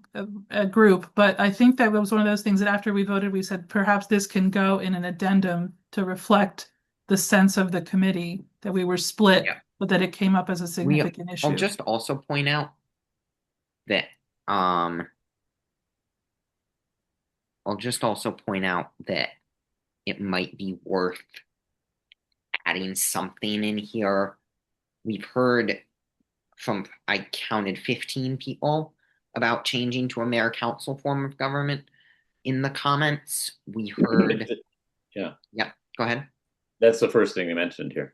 a group, but I think that was one of those things that after we voted, we said perhaps this can go in an addendum to reflect the sense of the committee that we were split, Yeah. but that it came up as a significant issue. I'll just also point out that it might be worth adding something in here. We've heard from, I counted 15 people about changing to a mayor council form of government in the comments. We heard, Yeah, go ahead. that's the first thing you mentioned here.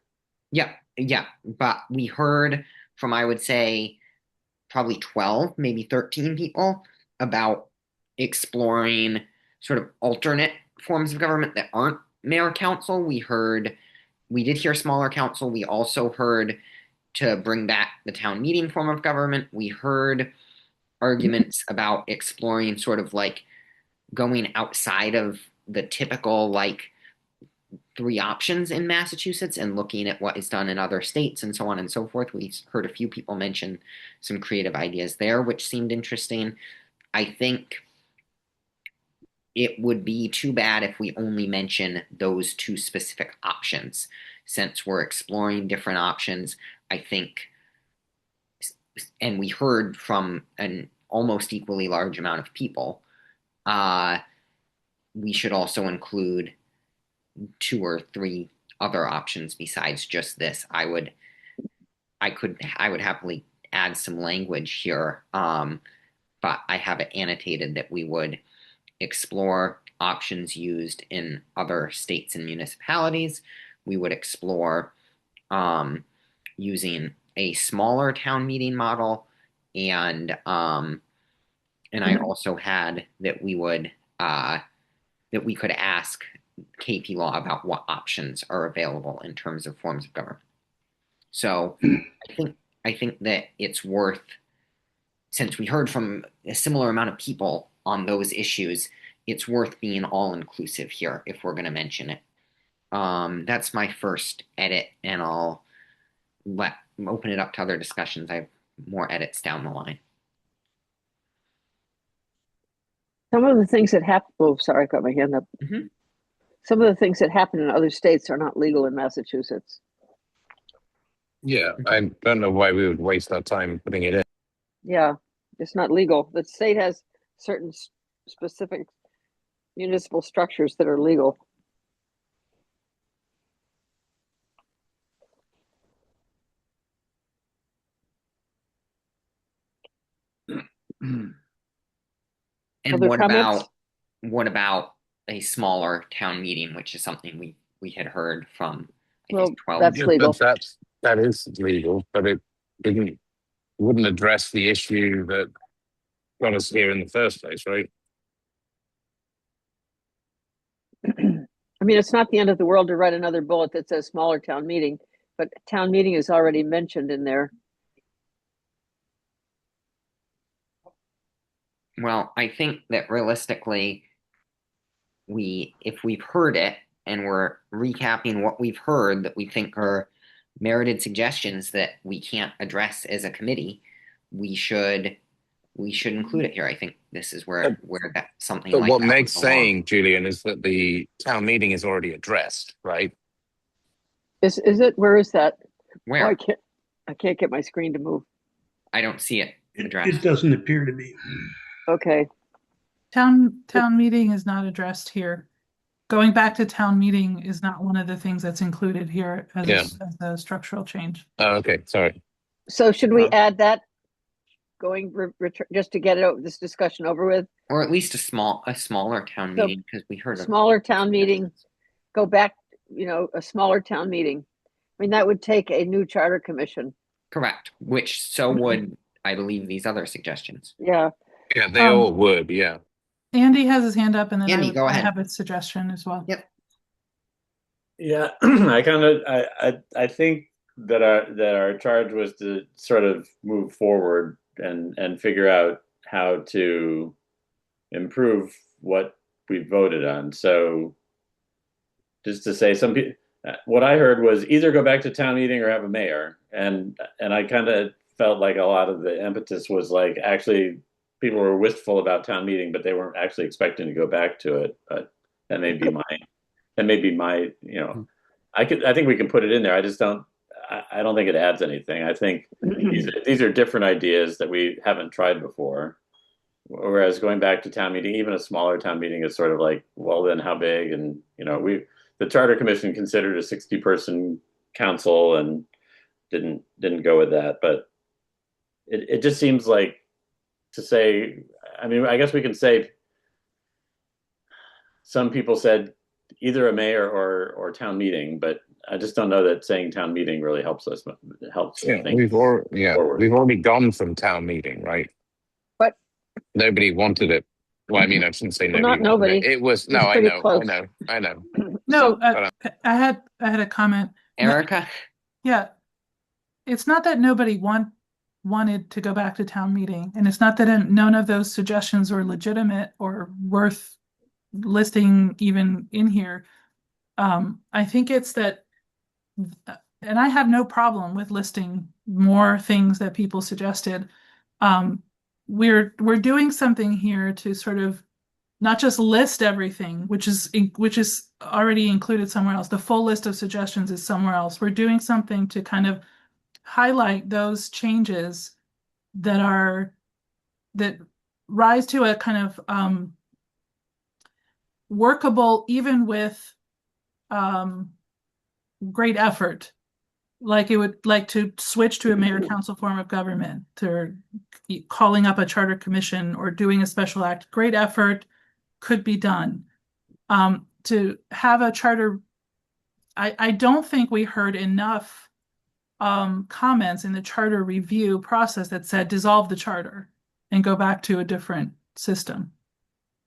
Yeah, but we heard from, I would say, probably 12, maybe 13 people about exploring sort of alternate forms of government that aren't mayor council. We did hear smaller council. We also heard to bring back the town meeting form of government. We heard arguments about exploring sort of like going outside of the typical like 3 options in Massachusetts and looking at what is done in other states and so on and so forth. We heard a few people mention some creative ideas there, which seemed interesting. I think it would be too bad if we only mention those 2 specific options. Since we're exploring different options, I think, and we heard from an almost equally large amount of people, we should also include 2 or 3 other options besides just this. I would happily add some language here, but I have it annotated that we would explore options used in other states and municipalities. We would explore using a smaller town meeting model, and I also had that we could ask KP Law about what options are available in terms of forms of government. So I think that it's worth, since we heard from a similar amount of people on those issues, it's worth being all inclusive here if we're going to mention it. That's my first edit, and I'll open it up to other discussions. I have more edits down the line. some of the things that happen, oh, sorry, I got my hand up. Mhm. Some of the things that happen in other states are not legal in Massachusetts. Yeah, I don't know why we would waste our time putting it in. Yeah, it's not legal. The state has certain specific municipal structures that are legal. And Other comments? what about a smaller town meeting, which is something we had heard from, I Well, think, 12. that's legal. That is legal, but it wouldn't address the issue that got us here in the first place, right? I mean, it's not the end of the world to write another bullet that says smaller town meeting, but town meeting is already mentioned in there. Well, I think that realistically, if we've heard it and we're recapping what we've heard that we think are merited suggestions that we can't address as a committee, we should include it here. I think this is where that something But like what that Meg's would belong. saying, Julian, is that the town meeting is already addressed, right? Is it? Where is that? Where? Oh, I can't get my screen to move. I don't see it It addressed. doesn't appear to be. Okay. Town meeting is not addressed here. Going back to town meeting is not one of the things that's included here as, Yeah. as a structural change. Oh, okay, sorry. So should we Um, add that going just to get this discussion over with? Or at least a smaller town So, meeting, because we heard of Smaller town meeting, go back, a smaller town meeting. I mean, that would take a new charter commission. correct, which so would, I believe, these other suggestions. Yeah. Yeah, they all would, yeah. Andy has his hand up, and then Andy, go I ahead. have a suggestion as well. Yep. Yeah, I think that our charge was to sort of move forward and figure out how to improve what we voted on. So just to say, some people, what I heard was either go back to town meeting or have a mayor, and I kind of felt like a lot of the impetus was like actually people were wistful about town meeting, but they weren't actually expecting to go back to it. But that may be my, I think we can put it in there. I just don't think it adds anything. I think these are different ideas that we haven't tried before. Whereas going back to town meeting, even a smaller town meeting is sort of like, well, then how big? And, the Charter Commission considered a 60-person council and didn't go with that. But it just seems like to say, I mean, I guess we can say some people said either a mayor or town meeting, but I just don't know that saying town meeting really helps us. Yeah, we've already gone from town meeting, right? But nobody wanted it. Well, I mean, I shouldn't say nobody. Not nobody. It was no. I know. No, So, I had a comment. Erica? Yeah, it's not that nobody wanted to go back to town meeting, and it's not that none of those suggestions were legitimate or worth listing even in here. I think it's that, and I have no problem with listing more things that people suggested. We're doing something here to sort of not just list everything, which is already included somewhere else. The full list of suggestions is somewhere else. We're doing something to kind of highlight those changes that rise to a kind of workable, even with great effort. Like it would like to switch to a mayor council form of government, or calling up a charter commission, or doing a special act. Great effort could be done. To have a charter, I don't think we heard enough comments in the charter review process that said dissolve the charter and go back to a different system.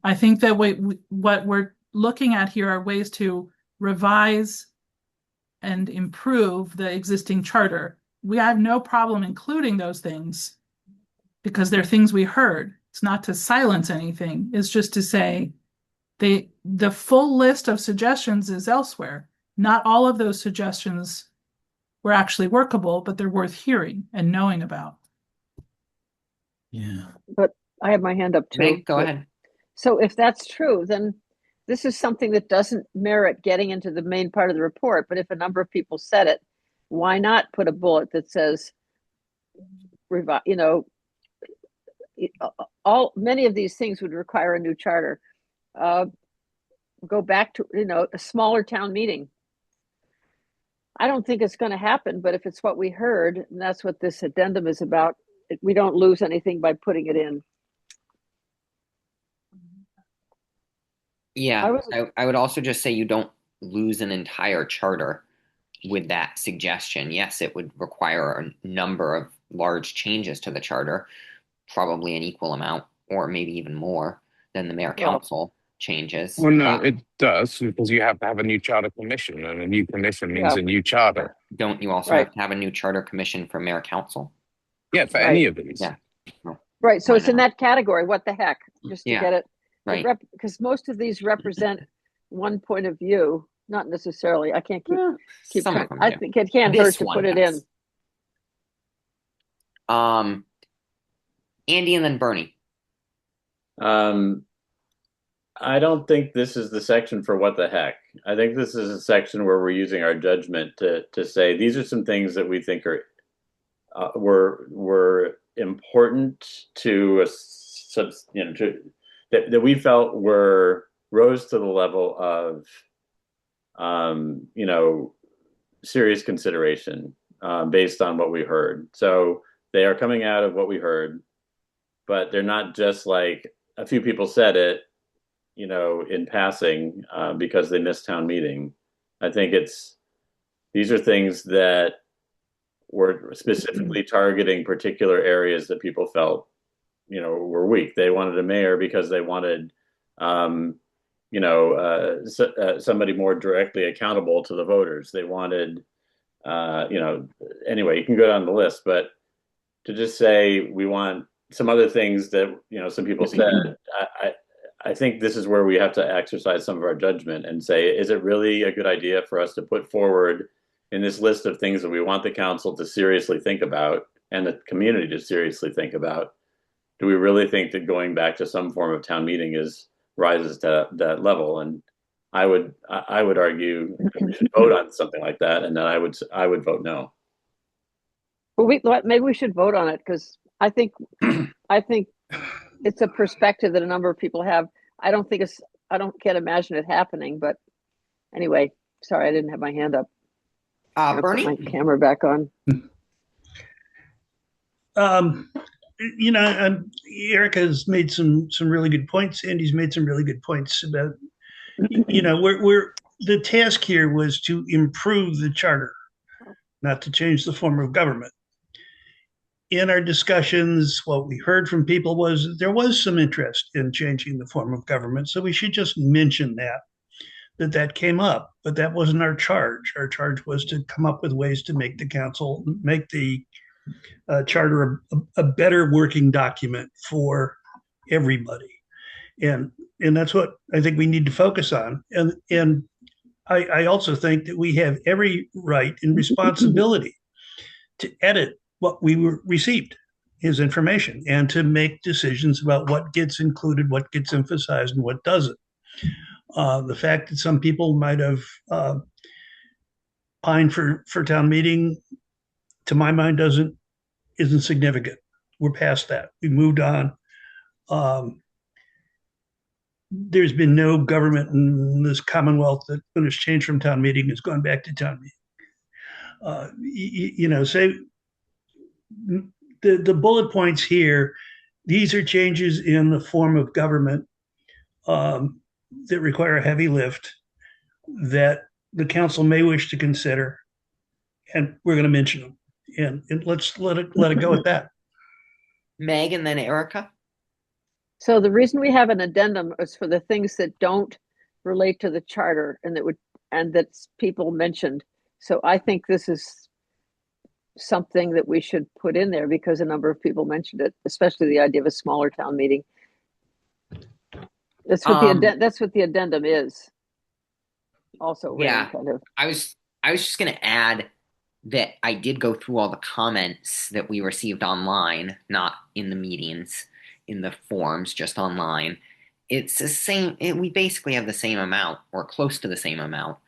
I think that what we're looking at here are ways to revise and improve the existing charter. We have no problem including those things because they're things we heard. It's not to silence anything. It's just to say the full list of suggestions is elsewhere. Not all of those suggestions were actually workable, but they're worth hearing and knowing about. Yeah. But I have my hand up too. Meg, go ahead. So if that's true, then this is something that doesn't merit getting into the main part of the report. But if a number of people said it, why not put a bullet that says, you know, many of these things would require a new charter. Go back to, you know, a smaller town meeting. I don't think it's going to happen, but if it's what we heard, and that's what this addendum is about, we don't lose anything by putting it in. Yeah, I would also just say you don't lose an entire charter with that suggestion. Yes, it would require a number of large changes to the charter, probably an equal amount, or maybe even more than the mayor council changes. Well, no, it does, because you have to have a new charter commission, and a new commission means a new charter. Don't you also have to have a new charter commission for mayor council? Yeah, for any of these. Yeah. Right. So it's in that category. What the heck? Just to get it. Right. Because most of these represent one point of view, not necessarily. I can't keep some trying. of them I do. think it can't hurt to put it in. Andy and then Bernie. I don't think this is the section for what the heck. I think this is a section where we're using our judgment to say these are some things that we think are were important to that we felt rose to the level of serious consideration based on what we heard. So they are coming out of what we heard, but they're not just like a few people said it, in passing because they missed town meeting. I think these are things that were specifically targeting particular areas that people felt, were weak. They wanted a mayor because they wanted, somebody more directly accountable to the voters. They wanted, anyway, you can go down the list, but to just say we want some other things that, some people said, I think this is where we have to exercise some of our judgment and say, is it really a good idea for us to put forward in this list of things that we want the council to seriously think about and the community to seriously think about? Do we really think that going back to some form of town meeting rises to that level? And I would argue that we should vote on something like that, and then I would vote no. Well, maybe we should vote on it, because I think it's a perspective that a number of people have. I can't imagine it happening, but anyway, sorry, I didn't have my hand up. Bernie? Put my camera back on. Erica's made some really good points. Andy's made some really good points about, the task here was to improve the charter, not to change the form of government. In our discussions, what we heard from people was there was some interest in changing the form of government. So we should just mention that came up, but that wasn't our charge. Our charge was to come up with ways to make the charter a better working document for everybody. And that's what I think we need to focus on. And I also think that we have every right and responsibility to edit what we received, his information, and to make decisions about what gets included, what gets emphasized, and what doesn't. The fact that some people might have pined for town meeting, to my mind, isn't significant. We're past that. We moved on. There's been no government in this Commonwealth that, when it's changed from town meeting, has gone back to town meeting. Say the bullet points here, these are changes in the form of government that require a heavy lift that the council may wish to consider, and we're going to mention them. And let's let it go at that. Meg and then Erica. So the reason we have an addendum is for the things that don't relate to the charter and that people mentioned. So I think this is something that we should put in there because a number of people mentioned it, especially the idea of a smaller town meeting. That's what the addendum is. Also, yeah, kind of. I was just going to add that I did go through all the comments that we received online, not in the meetings, in the forums, just online. It's the same. We basically have the same amount or close to the same amount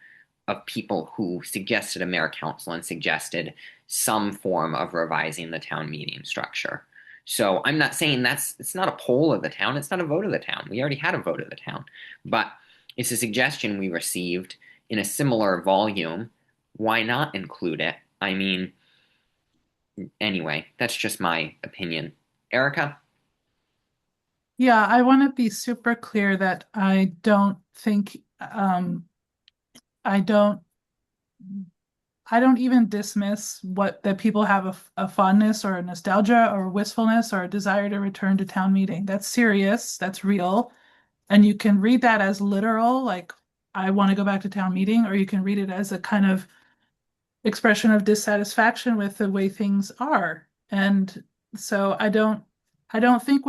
of people who suggested a mayor council and suggested some form of revising the town meeting structure. So I'm not saying it's not a poll of the town, it's not a vote of the town. We already had a vote of the town, but it's a suggestion we received in a similar volume. Why not include it? I mean, anyway, that's just my opinion. Erica? Yeah, I want to be super clear that I don't think I don't even dismiss that people have a fondness or a nostalgia or wistfulness or a desire to return to town meeting. That's serious, that's real. And you can read that as literal, like I want to go back to town meeting, or you can read it as a kind of expression of dissatisfaction with the way things are. And so I don't think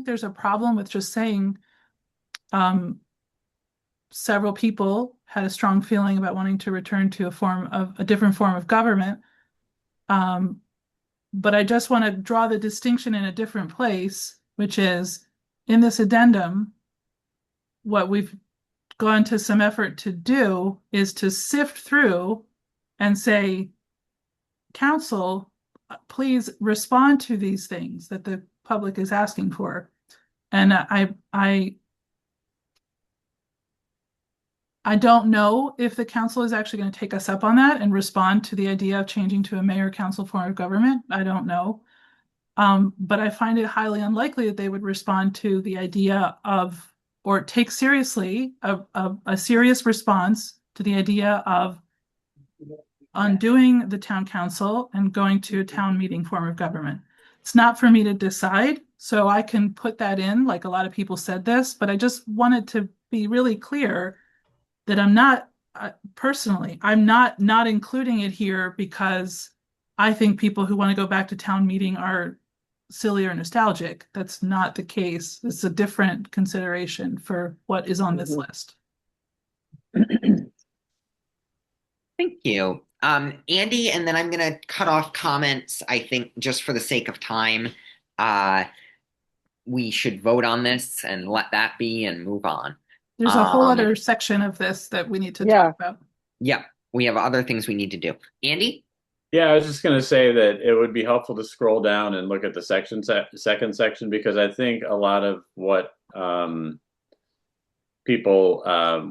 there's a problem with just saying several people had a strong feeling about wanting to return to a different form of government. But I just want to draw the distinction in a different place, which is in this addendum, what we've gone to some effort to do is to sift through and say, council, please respond to these things that the public is asking for. And I don't know if the council is actually going to take us up on that and respond to the idea of changing to a mayor council form of government. I don't know. But I find it highly unlikely that they would respond to the idea of, or take seriously a serious response to the idea of undoing the town council and going to a town meeting form of government. It's not for me to decide, so I can put that in, like a lot of people said this, but I just wanted to be really clear that I'm not, personally, I'm not including it here because I think people who want to go back to town meeting are silly or nostalgic. That's not the case. It's a different consideration for what is on this list. Thank you. Andy, and then I'm going to cut off comments. I think just for the sake of time, we should vote on this and let that be and move on. There's a whole other section of this that we need to talk about. Yeah, we have other things we need to do. Andy? Yeah, I was just going to say that it would be helpful to scroll down and look at the second section, because I think a lot of what people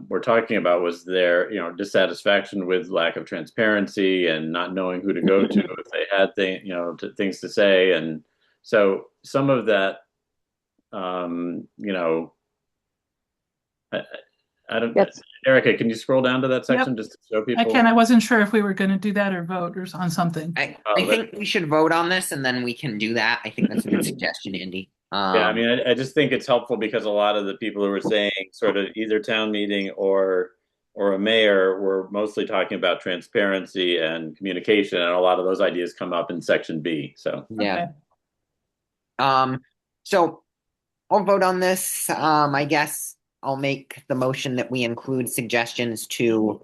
were talking about was their, dissatisfaction with lack of transparency and not knowing who to go to if they had things to say. And so some of that, I don't. Yes. Erica, can you scroll down to that section just to show people? I can. I wasn't sure if we were going to do that or vote or on something. I think we should vote on this and then we can do that. I think that's a good suggestion, Andy. Yeah, I mean, I just think it's helpful because a lot of the people who were saying sort of either town meeting or a mayor were mostly talking about transparency and communication, and a lot of those ideas come up in section B. So yeah. Okay. So I'll vote on this. I guess I'll make the motion that we include suggestions to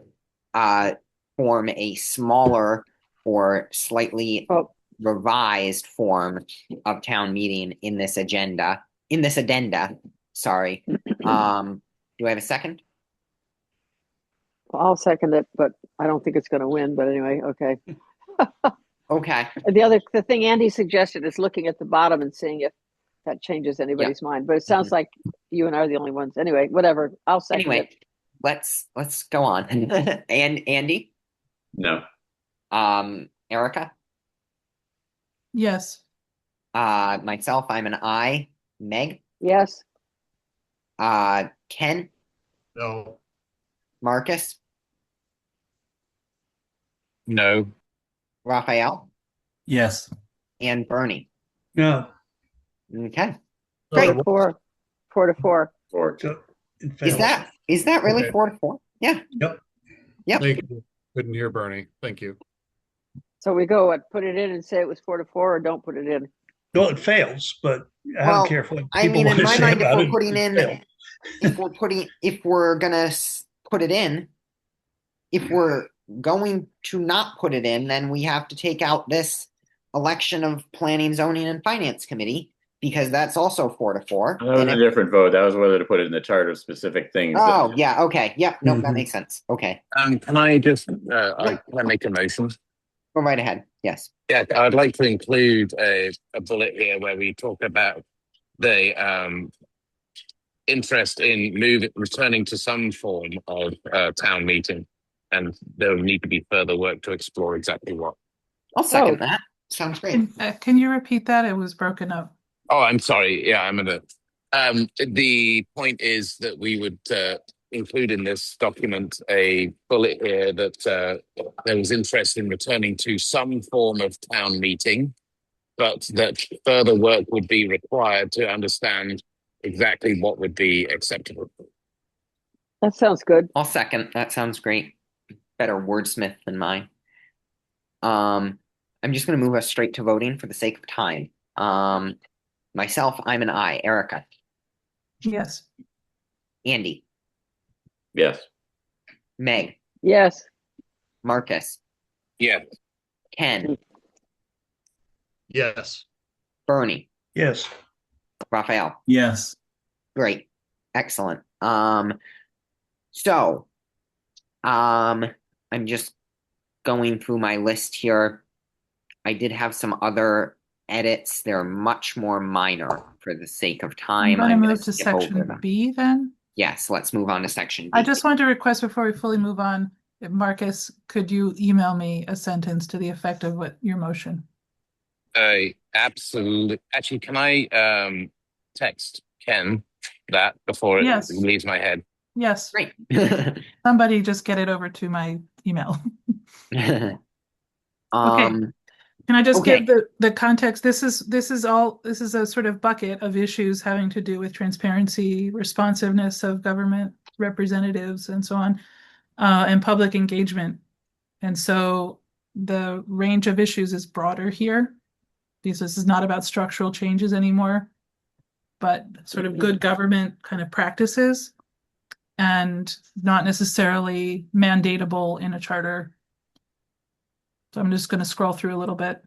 form a smaller or slightly revised form of town meeting in this addenda. Sorry. Do I have a second? Well, I'll second it, but I don't think it's going to win. But anyway, okay. Okay. The thing Andy suggested is looking at the bottom and seeing if that changes anybody's mind. But it sounds like you and I are the only ones. Anyway, whatever. I'll second it. Let's go on. And Andy? No. Erica? Yes. Myself, I'm an I. Meg? Yes. Ken? No. Marcus? No. Raphael? Yes. And Bernie? No. Okay. Great. 4 to 4. So it Is fails. that really Okay. 4 to 4? Yeah. Yep. Thank you. Couldn't hear Bernie. Thank you. So we go put it in and say it was 4 to 4, or don't put it in. Well, it fails, but I Well, don't care what I people mean, want in to my say mind, if about we're it. putting It in, failed. if we're gonna put it in, if we're going to not put it in, then we have to take out this election of planning, zoning, and finance committee, because that's also 4-4. That was And a if- different vote. That was whether to put it in the charter specific things. oh, yeah, okay, yep, nope, that Mhm. makes sense. Okay, Can I just can I make a motion? go right ahead. Yes. Yeah, I'd like to include a bullet here where we talk about the interest in returning to some form of town meeting, and there will need to be further work to explore exactly what. I'll second that. Sounds great. Can you repeat that? It was broken up. Oh, I'm sorry. Yeah, I'm gonna. The point is that we would include in this document a bullet here that there was interest in returning to some form of town meeting, but that further work would be required to understand exactly what would be acceptable. That sounds good. I'll second. That sounds great. Better wordsmith than mine. I'm just going to move us straight to voting for the sake of time. Myself, I'm an I. Erica, Yes. Andy, Yes. Meg, Yes. Marcus, Yeah. Ken, Yes. Bernie, Yes. Raphael. Yes. Great. Excellent. So, I'm just going through my list here. I did have some other edits. They're much more minor for the sake of time. I'm going to I'm move to skip over section them. B then. Yes, let's move on to section B. I just want to request before we fully move on, Marcus, could you email me a sentence to the effect of what your motion? Absolutely. Actually, can I text Ken that before it Yes. leaves my head? Yes. Great. Somebody just get it over to my email. Can I just Okay. give the context? This is a sort of bucket of issues having to do with transparency, responsiveness of government representatives, and so on, and public engagement. And so the range of issues is broader here, because this is not about structural changes anymore, but sort of good government kind of practices, and not necessarily mandatable in a charter. So I'm just going to scroll through a little bit.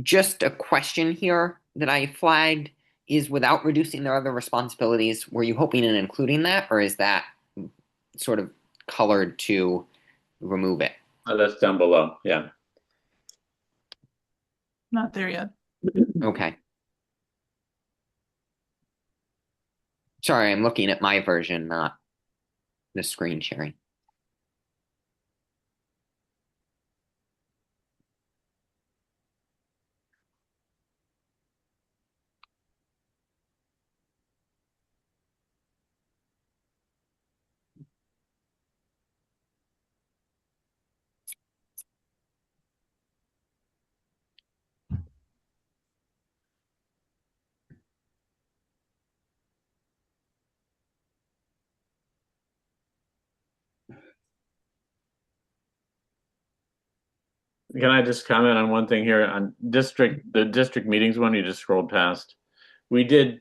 Just a question here that I flagged is, without reducing their other responsibilities, were you hoping in including that, or is that sort of colored to remove it? Oh, that's down below. Yeah. Not there yet. Okay. Sorry, I'm looking at my version, not the screen sharing. Can I just comment on one thing here on the district meetings one you just scrolled past? We did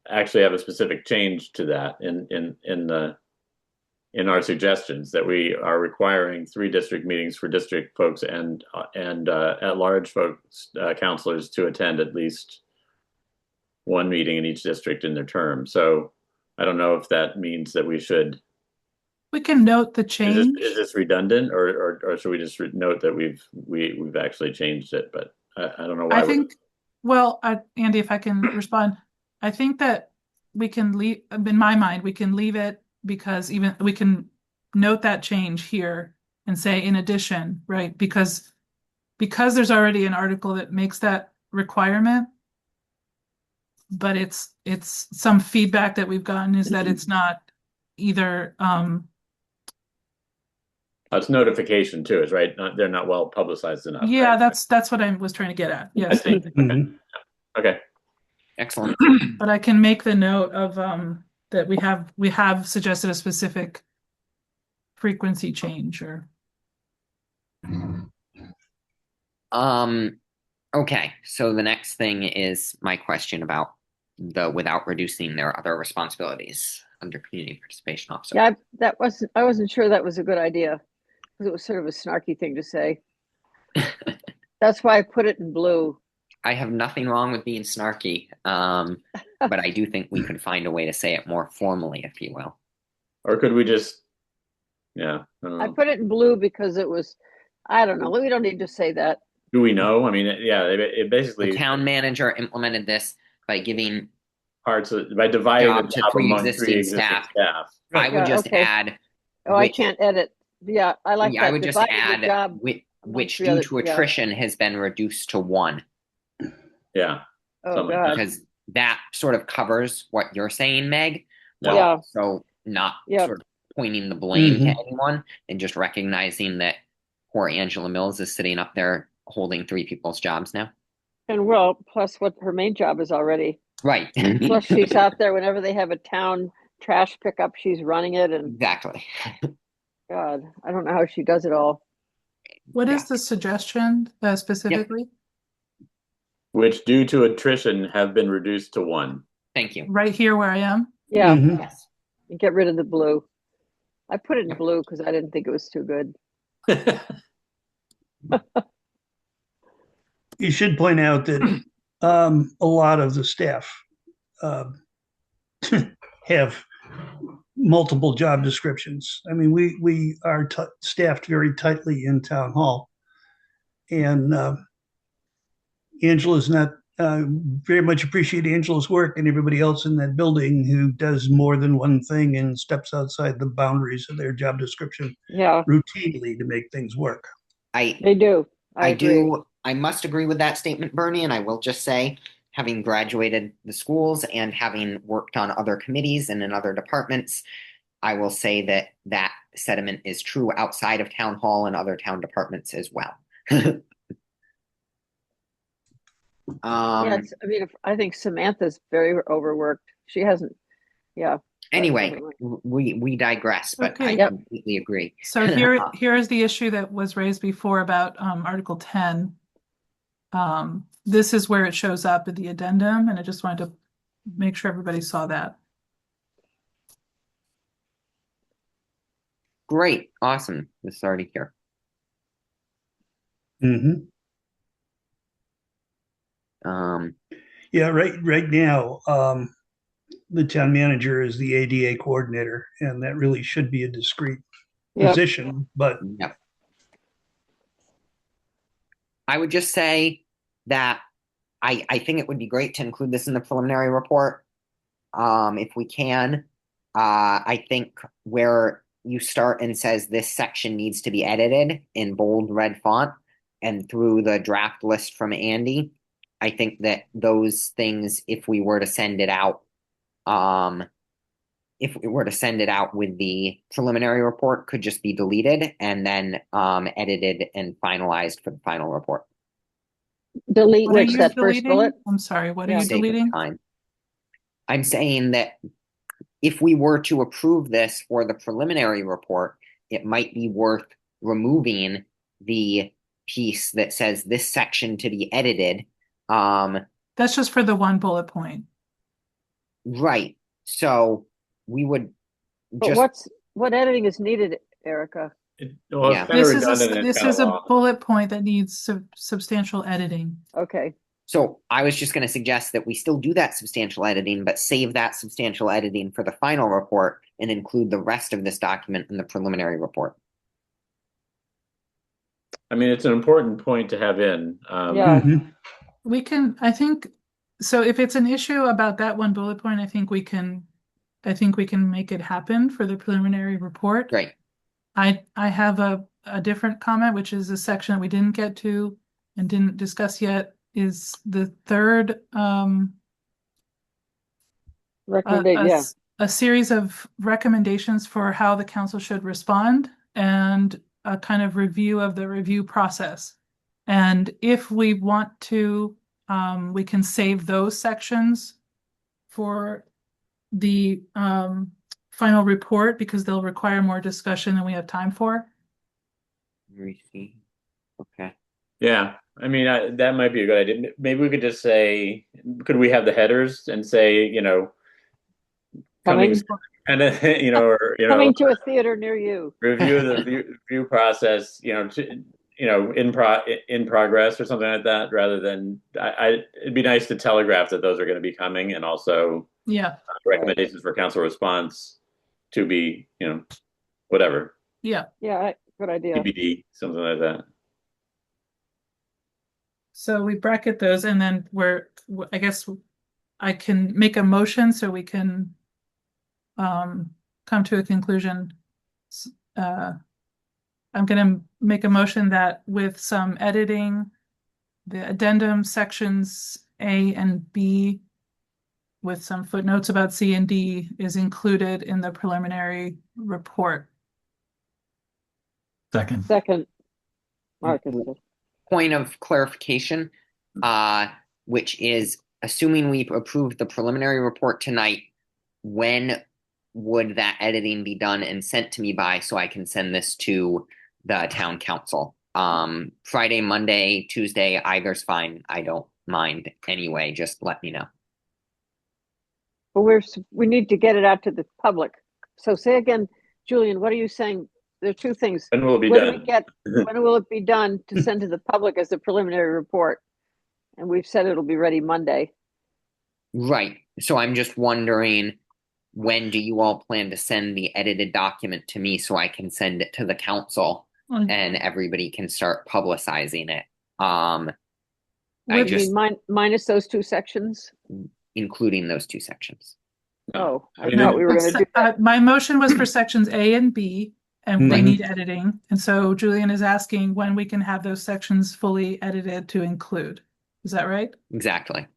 actually have a specific change to that in our suggestions, that we are requiring 3 district meetings for district folks and at-large folks, counselors, to attend at least one meeting in each district in their term. So I don't know if that means that we should. We can note the change. Is this redundant, or should we just note that we've actually changed it? But I don't know why. I think, Andy, if I can respond, I think that we can leave, in my mind, we can leave it, because even we can note that change here and say in addition, right? Because there's already an article that makes that requirement, but it's some feedback that we've gotten is that it's not either it's notification too, is right? They're not well publicized enough. yeah, right? that's what I was trying to get at. I Yes, see. Mhm. Okay. Excellent. but I can make the note of that we have suggested a specific frequency change, or Okay, so the next thing is my question about the without reducing their other responsibilities under community participation officer. Yeah, I wasn't sure that was a good idea because it was sort of a snarky thing to say. That's why I put it in blue. I have nothing wrong with being snarky, but I do think we could find a way to say it more formally, if you will. Or could we just, yeah, I don't I know. put it in blue because it was, I don't know. We don't need to say that. Do we know? I mean, yeah, it The basically town manager implemented this by giving. parts by dividing the Job to job three among existing three existing staff. staff. I would Yeah, just okay. add. Oh, I which- can't edit. Yeah, I like Yeah, that. I would just Dividing the add job which amongst the due other- to yeah. attrition has been reduced to 1. Yeah. Oh, something like God. Because that sort of covers what you're saying, Meg. Yeah. Yeah. So not Yeah. sort of pointing the blame to Mhm. anyone and just recognizing that poor Angela Mills is sitting up there holding 3 people's jobs now. And well, plus what her main job is already. Right. Plus she's out there whenever they have a town trash pickup, she's running it. And Exactly. God, I don't know how she does it all. What is Yeah. the suggestion specifically? Which, due to attrition, have been reduced to 1. Thank you. Right here where I am? Yeah, Mhm. Yes. and get rid of the blue. I put it in blue because I didn't think it was too good. You should point out that a lot of the staff have multiple job descriptions. I mean, we are staffed very tightly in town hall, and Angela's not very much appreciate Angela's work and everybody else in that building who does more than one thing and steps outside the boundaries of their job description Yeah, routinely to make things work. they do. I agree. I must agree with that statement, Bernie, and I will just say, having graduated the schools and having worked on other committees and in other departments, I will say that that sentiment is true outside of town hall and other town departments as well. Yeah, I mean, I think Samantha's very overworked. She hasn't. Yeah. Anyway, we digress, but Okay. I Yep. completely agree. So here is the issue that was raised before about Article 10. This is where it shows up in the addendum, and I just wanted to make sure everybody saw that. Great, awesome. This is already here. Mm-hmm. Yeah, right now, the town manager is the ADA coordinator, and that really should be a discrete Yep. position, but Yep. I would just say that I think it would be great to include this in the preliminary report, if we can. I think where you start and says this section needs to be edited in bold red font and through the draft list from Andy, I think that those things, if we were to send it out, with the preliminary report, could just be deleted and then edited and finalized for the final report. Delete What are which, you that first deleting? bullet? I'm sorry, what Yeah. are you Sake of deleting? time. I'm saying that if we were to approve this for the preliminary report, it might be worth removing the piece that says this section to be edited. That's just for the one bullet point. Right. So we would But just what editing is needed, Erica? Well, Yeah. it's kind of This is redundant. and it's this kind is of a long. bullet point that needs substantial editing. Okay. So I was just going to suggest that we still do that substantial editing, but save that substantial editing for the final report and include the rest of this document in the preliminary report. I mean, it's an important point to have in. Yeah. mhm. We can, I think, so if it's an issue about that one bullet point, I think we can make it happen for the preliminary report. Great. I have a different comment, which is a section that we didn't get to and didn't discuss yet, is the third Recommendation. a series of recommendations for how the council should respond and a kind of review of the review process. And if we want to, we can save those sections for the final report because they'll require more discussion than we have time for. Receive. Okay. Yeah, I mean, that might be a good idea. Maybe we could just say, could we have the headers and say, coming, Coming, and or coming to a theater near you. review of the view process, in progress or something like that, rather than it'd be nice to telegraph that those are going to be coming, and also Yeah, recommendations for council response to be, whatever, yeah. Yeah, good idea. TBD, something like that. So we bracket those and then I guess I can make a motion so we can come to a conclusion. I'm going to make a motion that with some editing, the addendum sections A and B with some footnotes about C and D is included in the preliminary report. Second, Marcus. Point of clarification, which is assuming we approve the preliminary report tonight, when would that editing be done and sent to me by so I can send this to the town council? Friday, Monday, Tuesday, either's fine. I don't mind anyway. Just let me know. But we need to get it out to the public. So say again, Julian, what are you saying? There are two things. When will it be When done? when will it be done to send to the public as a preliminary report? And we've said it'll be ready Monday. Right. So I'm just wondering, when do you all plan to send the edited document to me so I can send it to the council and everybody can start publicizing it? What do you mean, minus those two sections? Including those two sections. Oh, I mean, thought we were going to do that. My motion was for sections A and B, and they Mhm. need editing. And so Julian is asking when we can have those sections fully edited to include. Is that right? Exactly.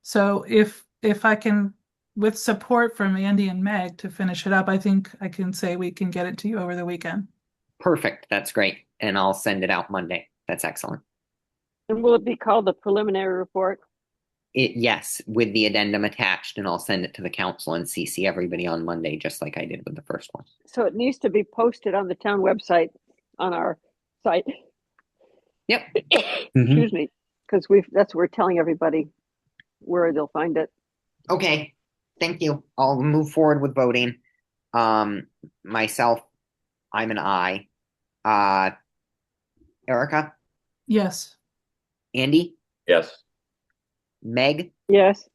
So if I can, with support from Andy and Meg to finish it up, I think I can say we can get it to you over the weekend. Perfect. That's great. And I'll send it out Monday. That's excellent. And will it be called the preliminary report? Yes, with the addendum attached, and I'll send it to the council and CC everybody on Monday, just like I did with the first one. So it needs to be posted on the town website on our site. Yep. Excuse me, because we're telling everybody where they'll find it. Okay. Thank you. I'll move forward with voting. Myself, I'm an aye. Erica, Yes. Andy, Yes. Meg, Yes.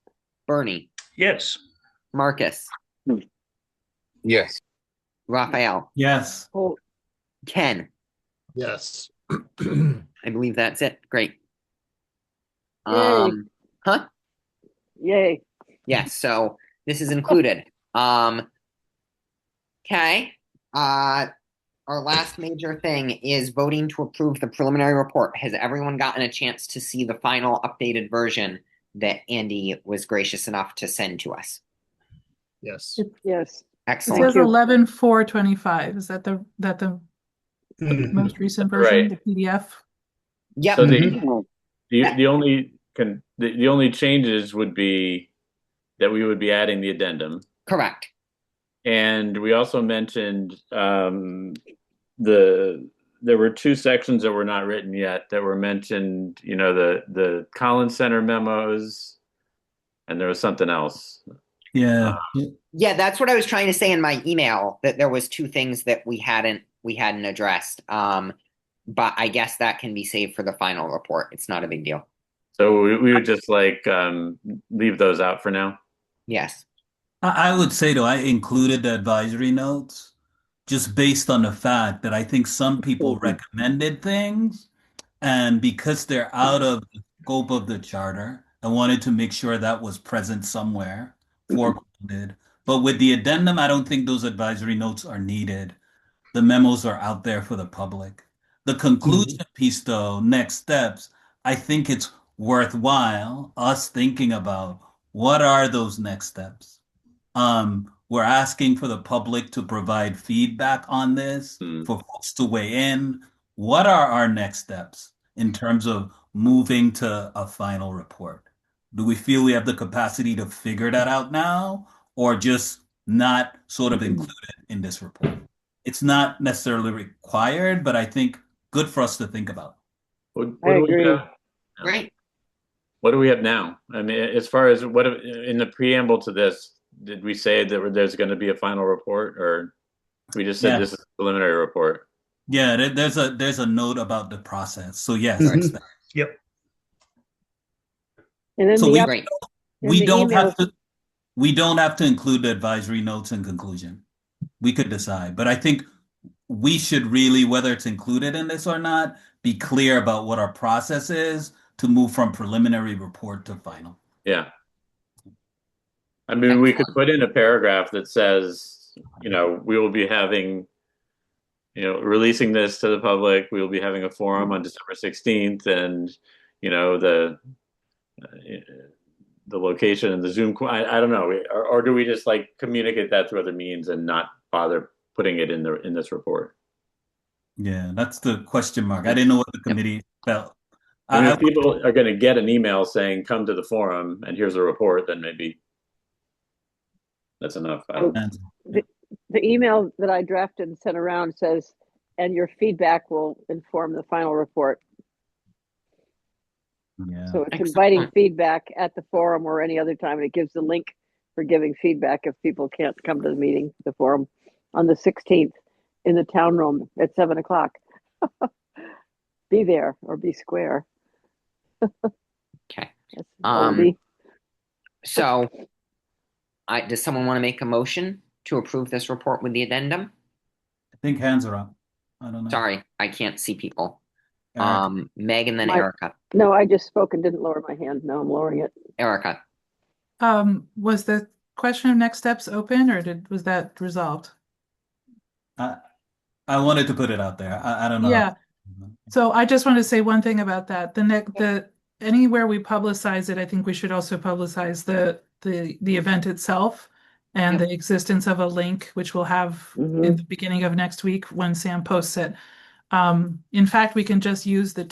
Bernie, Yes. Marcus, Yes. Raphael, Yes. Oh, Ken. Yes. I believe that's it. Great. Yay. Huh? yay. Yes, so this is included. Okay. Our last major thing is voting to approve the preliminary report. Has everyone gotten a chance to see the final updated version that Andy was gracious enough to send to us? Yes. Yes. It Excellent. says you. 11/4/25. Is that the Mhm. most recent Right. version, the PDF? Yep. So Mhm. the only changes would be that we would be adding the addendum, Correct. and we also mentioned there were two sections that were not written yet that were mentioned. The Collins Center memos, and there was something else. Yeah. Yeah, that's what I was trying to say in my email, that there was two things that we hadn't addressed. But I guess that can be saved for the final report. It's not a big deal. So we would just leave those out for now. Yes. I would say, though, I included the advisory notes just based on the fact that I think some people recommended things, and because they're out of the scope of the charter, I wanted to make sure that was present somewhere, foregrounded. But with the addendum, I don't think those advisory notes are needed. The memos are out there for the public. The conclusion piece, though, next steps, I think it's worthwhile us thinking about what are those next steps. We're asking for the public to provide feedback on this, for folks to weigh in. What are our next steps in terms of moving to a final report? Do we feel we have the capacity to figure that out now, or just not sort of include it in this report? It's not necessarily required, but I think good for us to think about. What I do we agree. have? Great. What do we have now? I mean, as far as what in the preamble to this, did we say that there's going to be a final report, or we just said Yeah. this is a preliminary report? Yeah, there's a note about the process. So yes, Mhm. it's that. Yep. And then So the we up- Great. in we the don't email- have to we don't have to include the advisory notes in conclusion. We could decide, but I think we should really, whether it's included in this or not, be clear about what our process is to move from preliminary report to final. Yeah. I mean, we could Excellent. put in a paragraph that says, we will be having, releasing this to the public. We will be having a forum on December 16th, and the location and the Zoom. I don't know, or do we just like communicate that through other means and not bother putting it in this report? Yeah, that's the question mark. I didn't know what the committee felt. I mean, if people are going to get an email saying "Come to the forum" and here's a report, then maybe that's enough. the email that I drafted and sent around says, and your feedback will inform the final report. Yeah. So it's Excellent. inviting feedback at the forum or any other time. And it gives the link for giving feedback if people can't come to the meeting, the forum on the 16th in the town room at 7:00. Be there or be square. Okay. That's Um, oldie. So, does someone want to make a motion to approve this report with the addendum? I think hands are up. I don't know. Sorry, I can't see people. Eric. Meg and then My- Erica. No, I just spoke and didn't lower my hand. Now I'm lowering it. Erica. Was the question of next steps open or was that resolved? I wanted to put it out there. I don't know. Yeah. So I just want to say one thing about that. Anywhere we publicize it, I think we should also publicize the event itself and the existence of a link, which we'll have in the beginning of next week when Sam posts it. In fact, we can just use the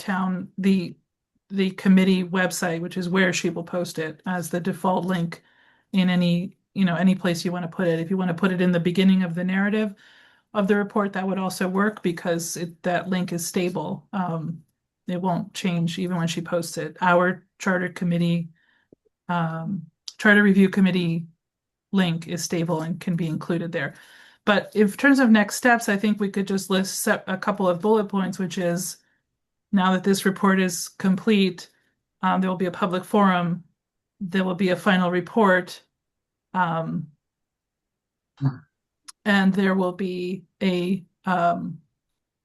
committee website, which is where she will post it, as the default link in any place you want to put it. If you want to put it in the beginning of the narrative of the report, that would also work because that link is stable. It won't change even when she posts it. Our charter review committee link is stable and can be included there. But in terms of next steps, I think we could just list a couple of bullet points, which is now that this report is complete, there will be a public forum, there will be a final report, and there will be a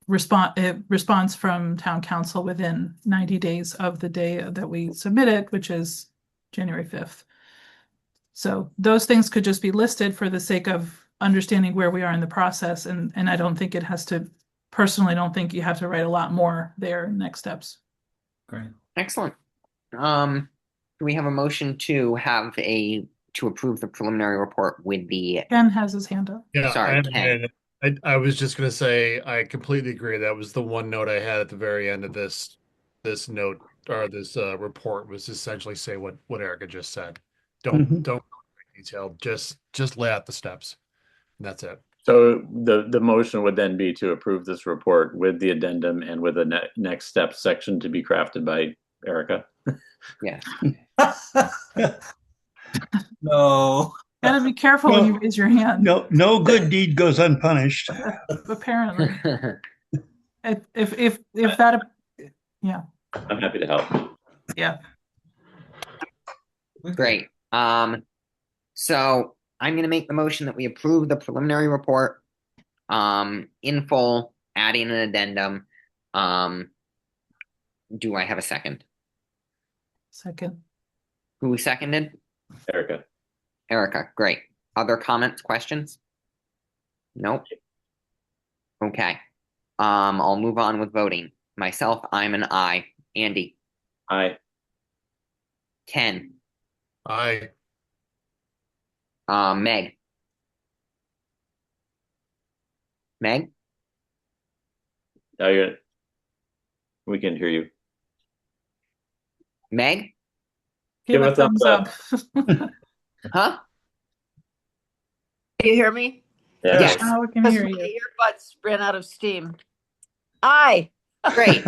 response from town council within 90 days of the day that we submit it, which is January 5th. So those things could just be listed for the sake of understanding where we are in the process. And I don't think it has to, personally, don't think you have to write a lot more there in next steps. Great. Excellent. Do we have a motion to approve the preliminary report with the, Ken has his hand up. Yeah, Sorry, and I was just going to say I completely agree. That was the one note I had at the very end of this note or this report was essentially say what Erica just said. Don't go into detail. Just lay out the steps. And that's it. So the motion would then be to approve this report with the addendum and with a next step section to be crafted by Erica. yeah. No. Gotta be careful when you raise your hand. No good deed goes unpunished. Apparently. If that, yeah. I'm happy to help. Yeah. Great. So I'm going to make the motion that we approve the preliminary report in full, adding an addendum. Do I have a second? Second. Who seconded? Erica. Erica, great. Other comments, questions? Nope. Okay. I'll move on with voting. Myself, I'm an aye. Andy. Aye. Ken. Aye. Meg. Meg? We can hear you. Meg? Give a thumbs up. Huh? Can you hear me? Yes. Now we can Because hear my you. earbuds ran out of steam. Aye. Great.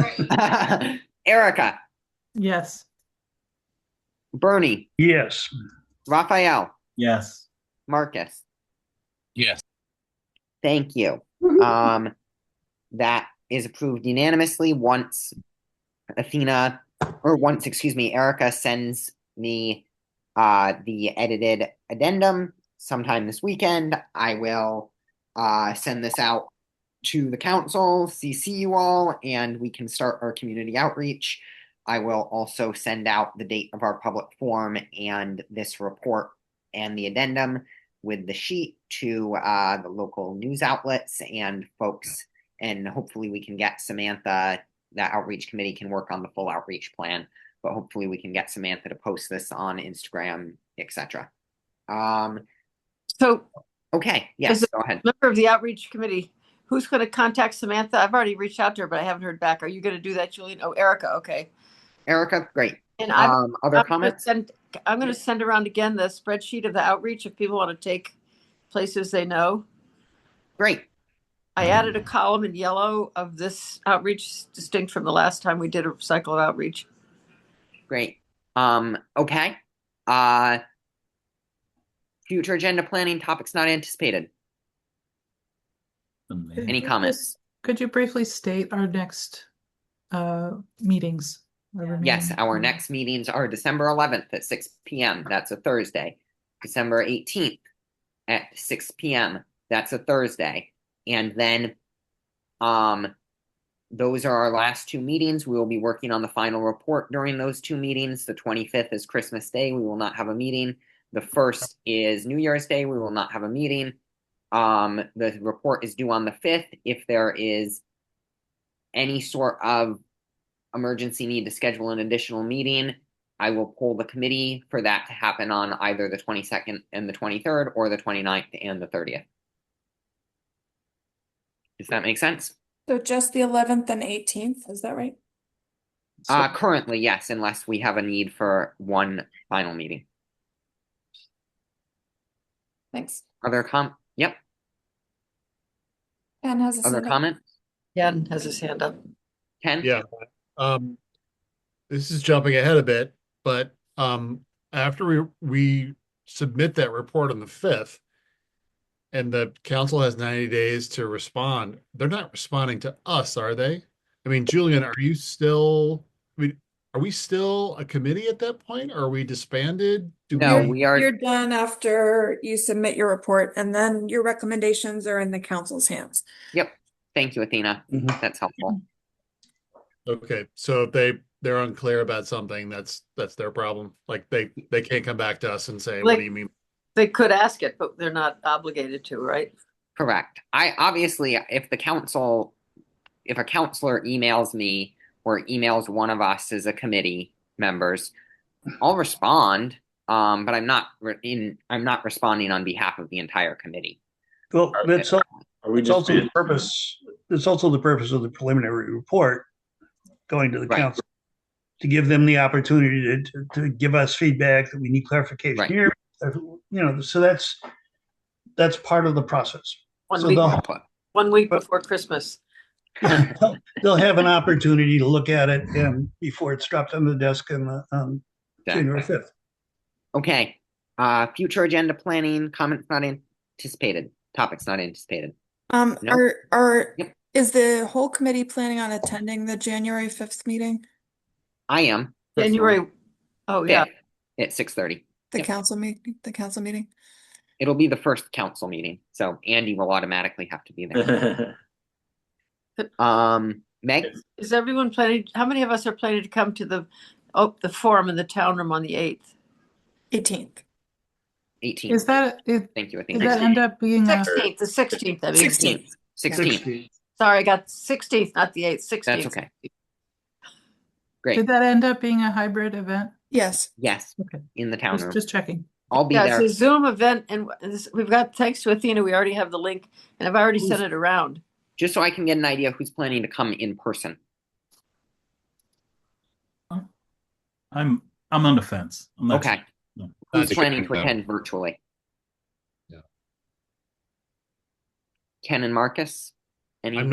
Erica. Yes. Bernie, Yes. Raphael, Yes. Marcus. Yes. Thank you. That is approved unanimously once Erica sends me the edited addendum sometime this weekend. I will send this out to the council, CC you all, and we can start our community outreach. I will also send out the date of our public forum and this report and the addendum with the sheet to the local news outlets and folks, and hopefully we can get Samantha, that outreach committee can work on the full outreach plan, but hopefully we can get Samantha to post this on Instagram, etc. So, Okay, yes, As a go ahead. member of the outreach committee, who's going to contact Samantha? I've already reached out to her, but I haven't heard back. Are you going to do that, Julian? Oh, Erica. Okay. Erica, great. And Other comments? I'm going to send around again the spreadsheet of the outreach if people want to take places they know. Great. I added a column in yellow of this outreach distinct from the last time we did a cycle of outreach. Great. Okay. Future agenda planning topics not anticipated. Any comments? Could you briefly state our next meetings? Yes, our next meetings are December 11th at 6 p.m. That's a Thursday. December 18th at 6 p.m. That's a Thursday. And then those are our last two meetings. We will be working on the final report during those two meetings. The 25th is Christmas Day. We will not have a meeting. The 1st is New Year's Day. We will not have a meeting. The report is due on the 5th. If there is any sort of emergency need to schedule an additional meeting, I will pull the committee for that to happen on either the 22nd and the 23rd or the 29th and the 30th. Does that make sense? So just the 11th and 18th, is that right? Currently, yes, unless we have a need for one final meeting. Thanks. Yep. Ken has a Other hand up. comment? Ken has his hand up. Ken? Yeah. This is jumping ahead a bit, but after we submit that report on the 5th and the council has 90 days to respond, they're not responding to us, are they? I mean, Julian, are we still a committee at that point? Or are we disbanded? No, we are. You're done after you submit your report, and then your recommendations are in the council's hands. Yep. Thank you, Athena. That's helpful. Okay, so if they're unclear about something, that's their problem. Like they can't come back to us and say, "What do you mean?" They could ask it, but they're not obligated to, right? Correct. I obviously, if a counselor emails me or emails one of us as a committee members, I'll respond. But I'm not responding on behalf of the entire committee. Well, that's also just the purpose. It's also the purpose of the preliminary report going to the Right. council to give them the opportunity to give us feedback that we need clarification Right. here. So that's part of the process. One So week, they'll 1 week before Christmas. they'll have an opportunity to look at it before it's dropped on the desk on January 5th. Okay. Future agenda planning, comments not anticipated, topics not anticipated. No? Yep. Is the whole committee planning on attending the January 5th meeting? I am. January. Oh, yeah. 5th at 6:30. The Yep. council meeting? It'll be the first council meeting, so Andy will automatically have to be there. Meg? Is everyone planning? How many of us are planning to come to the forum in the town room on the 8th? 18th. 18. Is that it? Thank you, Did Athena. that end up being a? 16th, the 16th. I mean, 16th. 16th. sorry, I got 16th, not the 8th. 16th. That's okay. Great. Did that end up being a hybrid event? Yes. Yes, Okay. in the town room. Just checking. I'll be Yeah, there. it's a Zoom event, and we've got, thanks to Athena, we already have the link, and I've already sent it around. Just so I can get an idea who's planning to come in person. I'm on the fence. I'm not Okay. sure. No. Who's That's a planning good to know. attend virtually? Yeah. Ken and Marcus? Any? I'm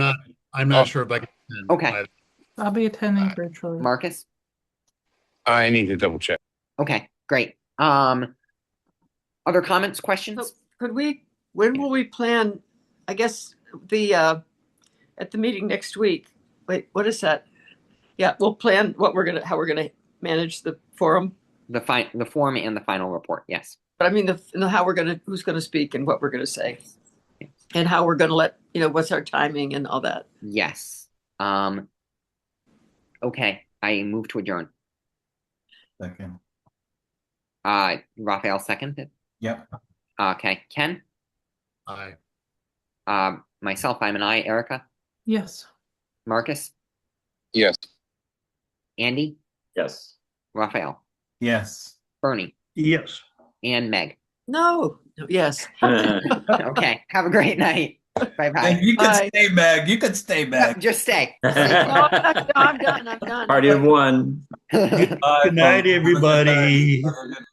not sure if I can. Okay. I'll be attending virtually. Marcus? I need to double check. Okay, great. Other comments, questions? So when will we plan, I guess, at the meeting next week? Wait, what is that? Yeah, we'll plan how we're gonna manage the forum. The form and the final report, yes. But I mean, who's gonna speak and what we're gonna say. And how we're gonna what's our timing and all that. Yes. Okay, I move to adjourn. Second. Raphael seconded. Yep. Okay, Ken? Aye. Myself, I'm an aye. Erica? Yes. Marcus? Yes. Andy? Yes. Raphael? Yes. Bernie? Yes. And Meg? No, yes. Okay, have a great night. Bye-bye. You could Bye. stay back. You could stay back. Just stay. No, I'm done. Party of one. Bye, Good night, folks. everybody. Have a good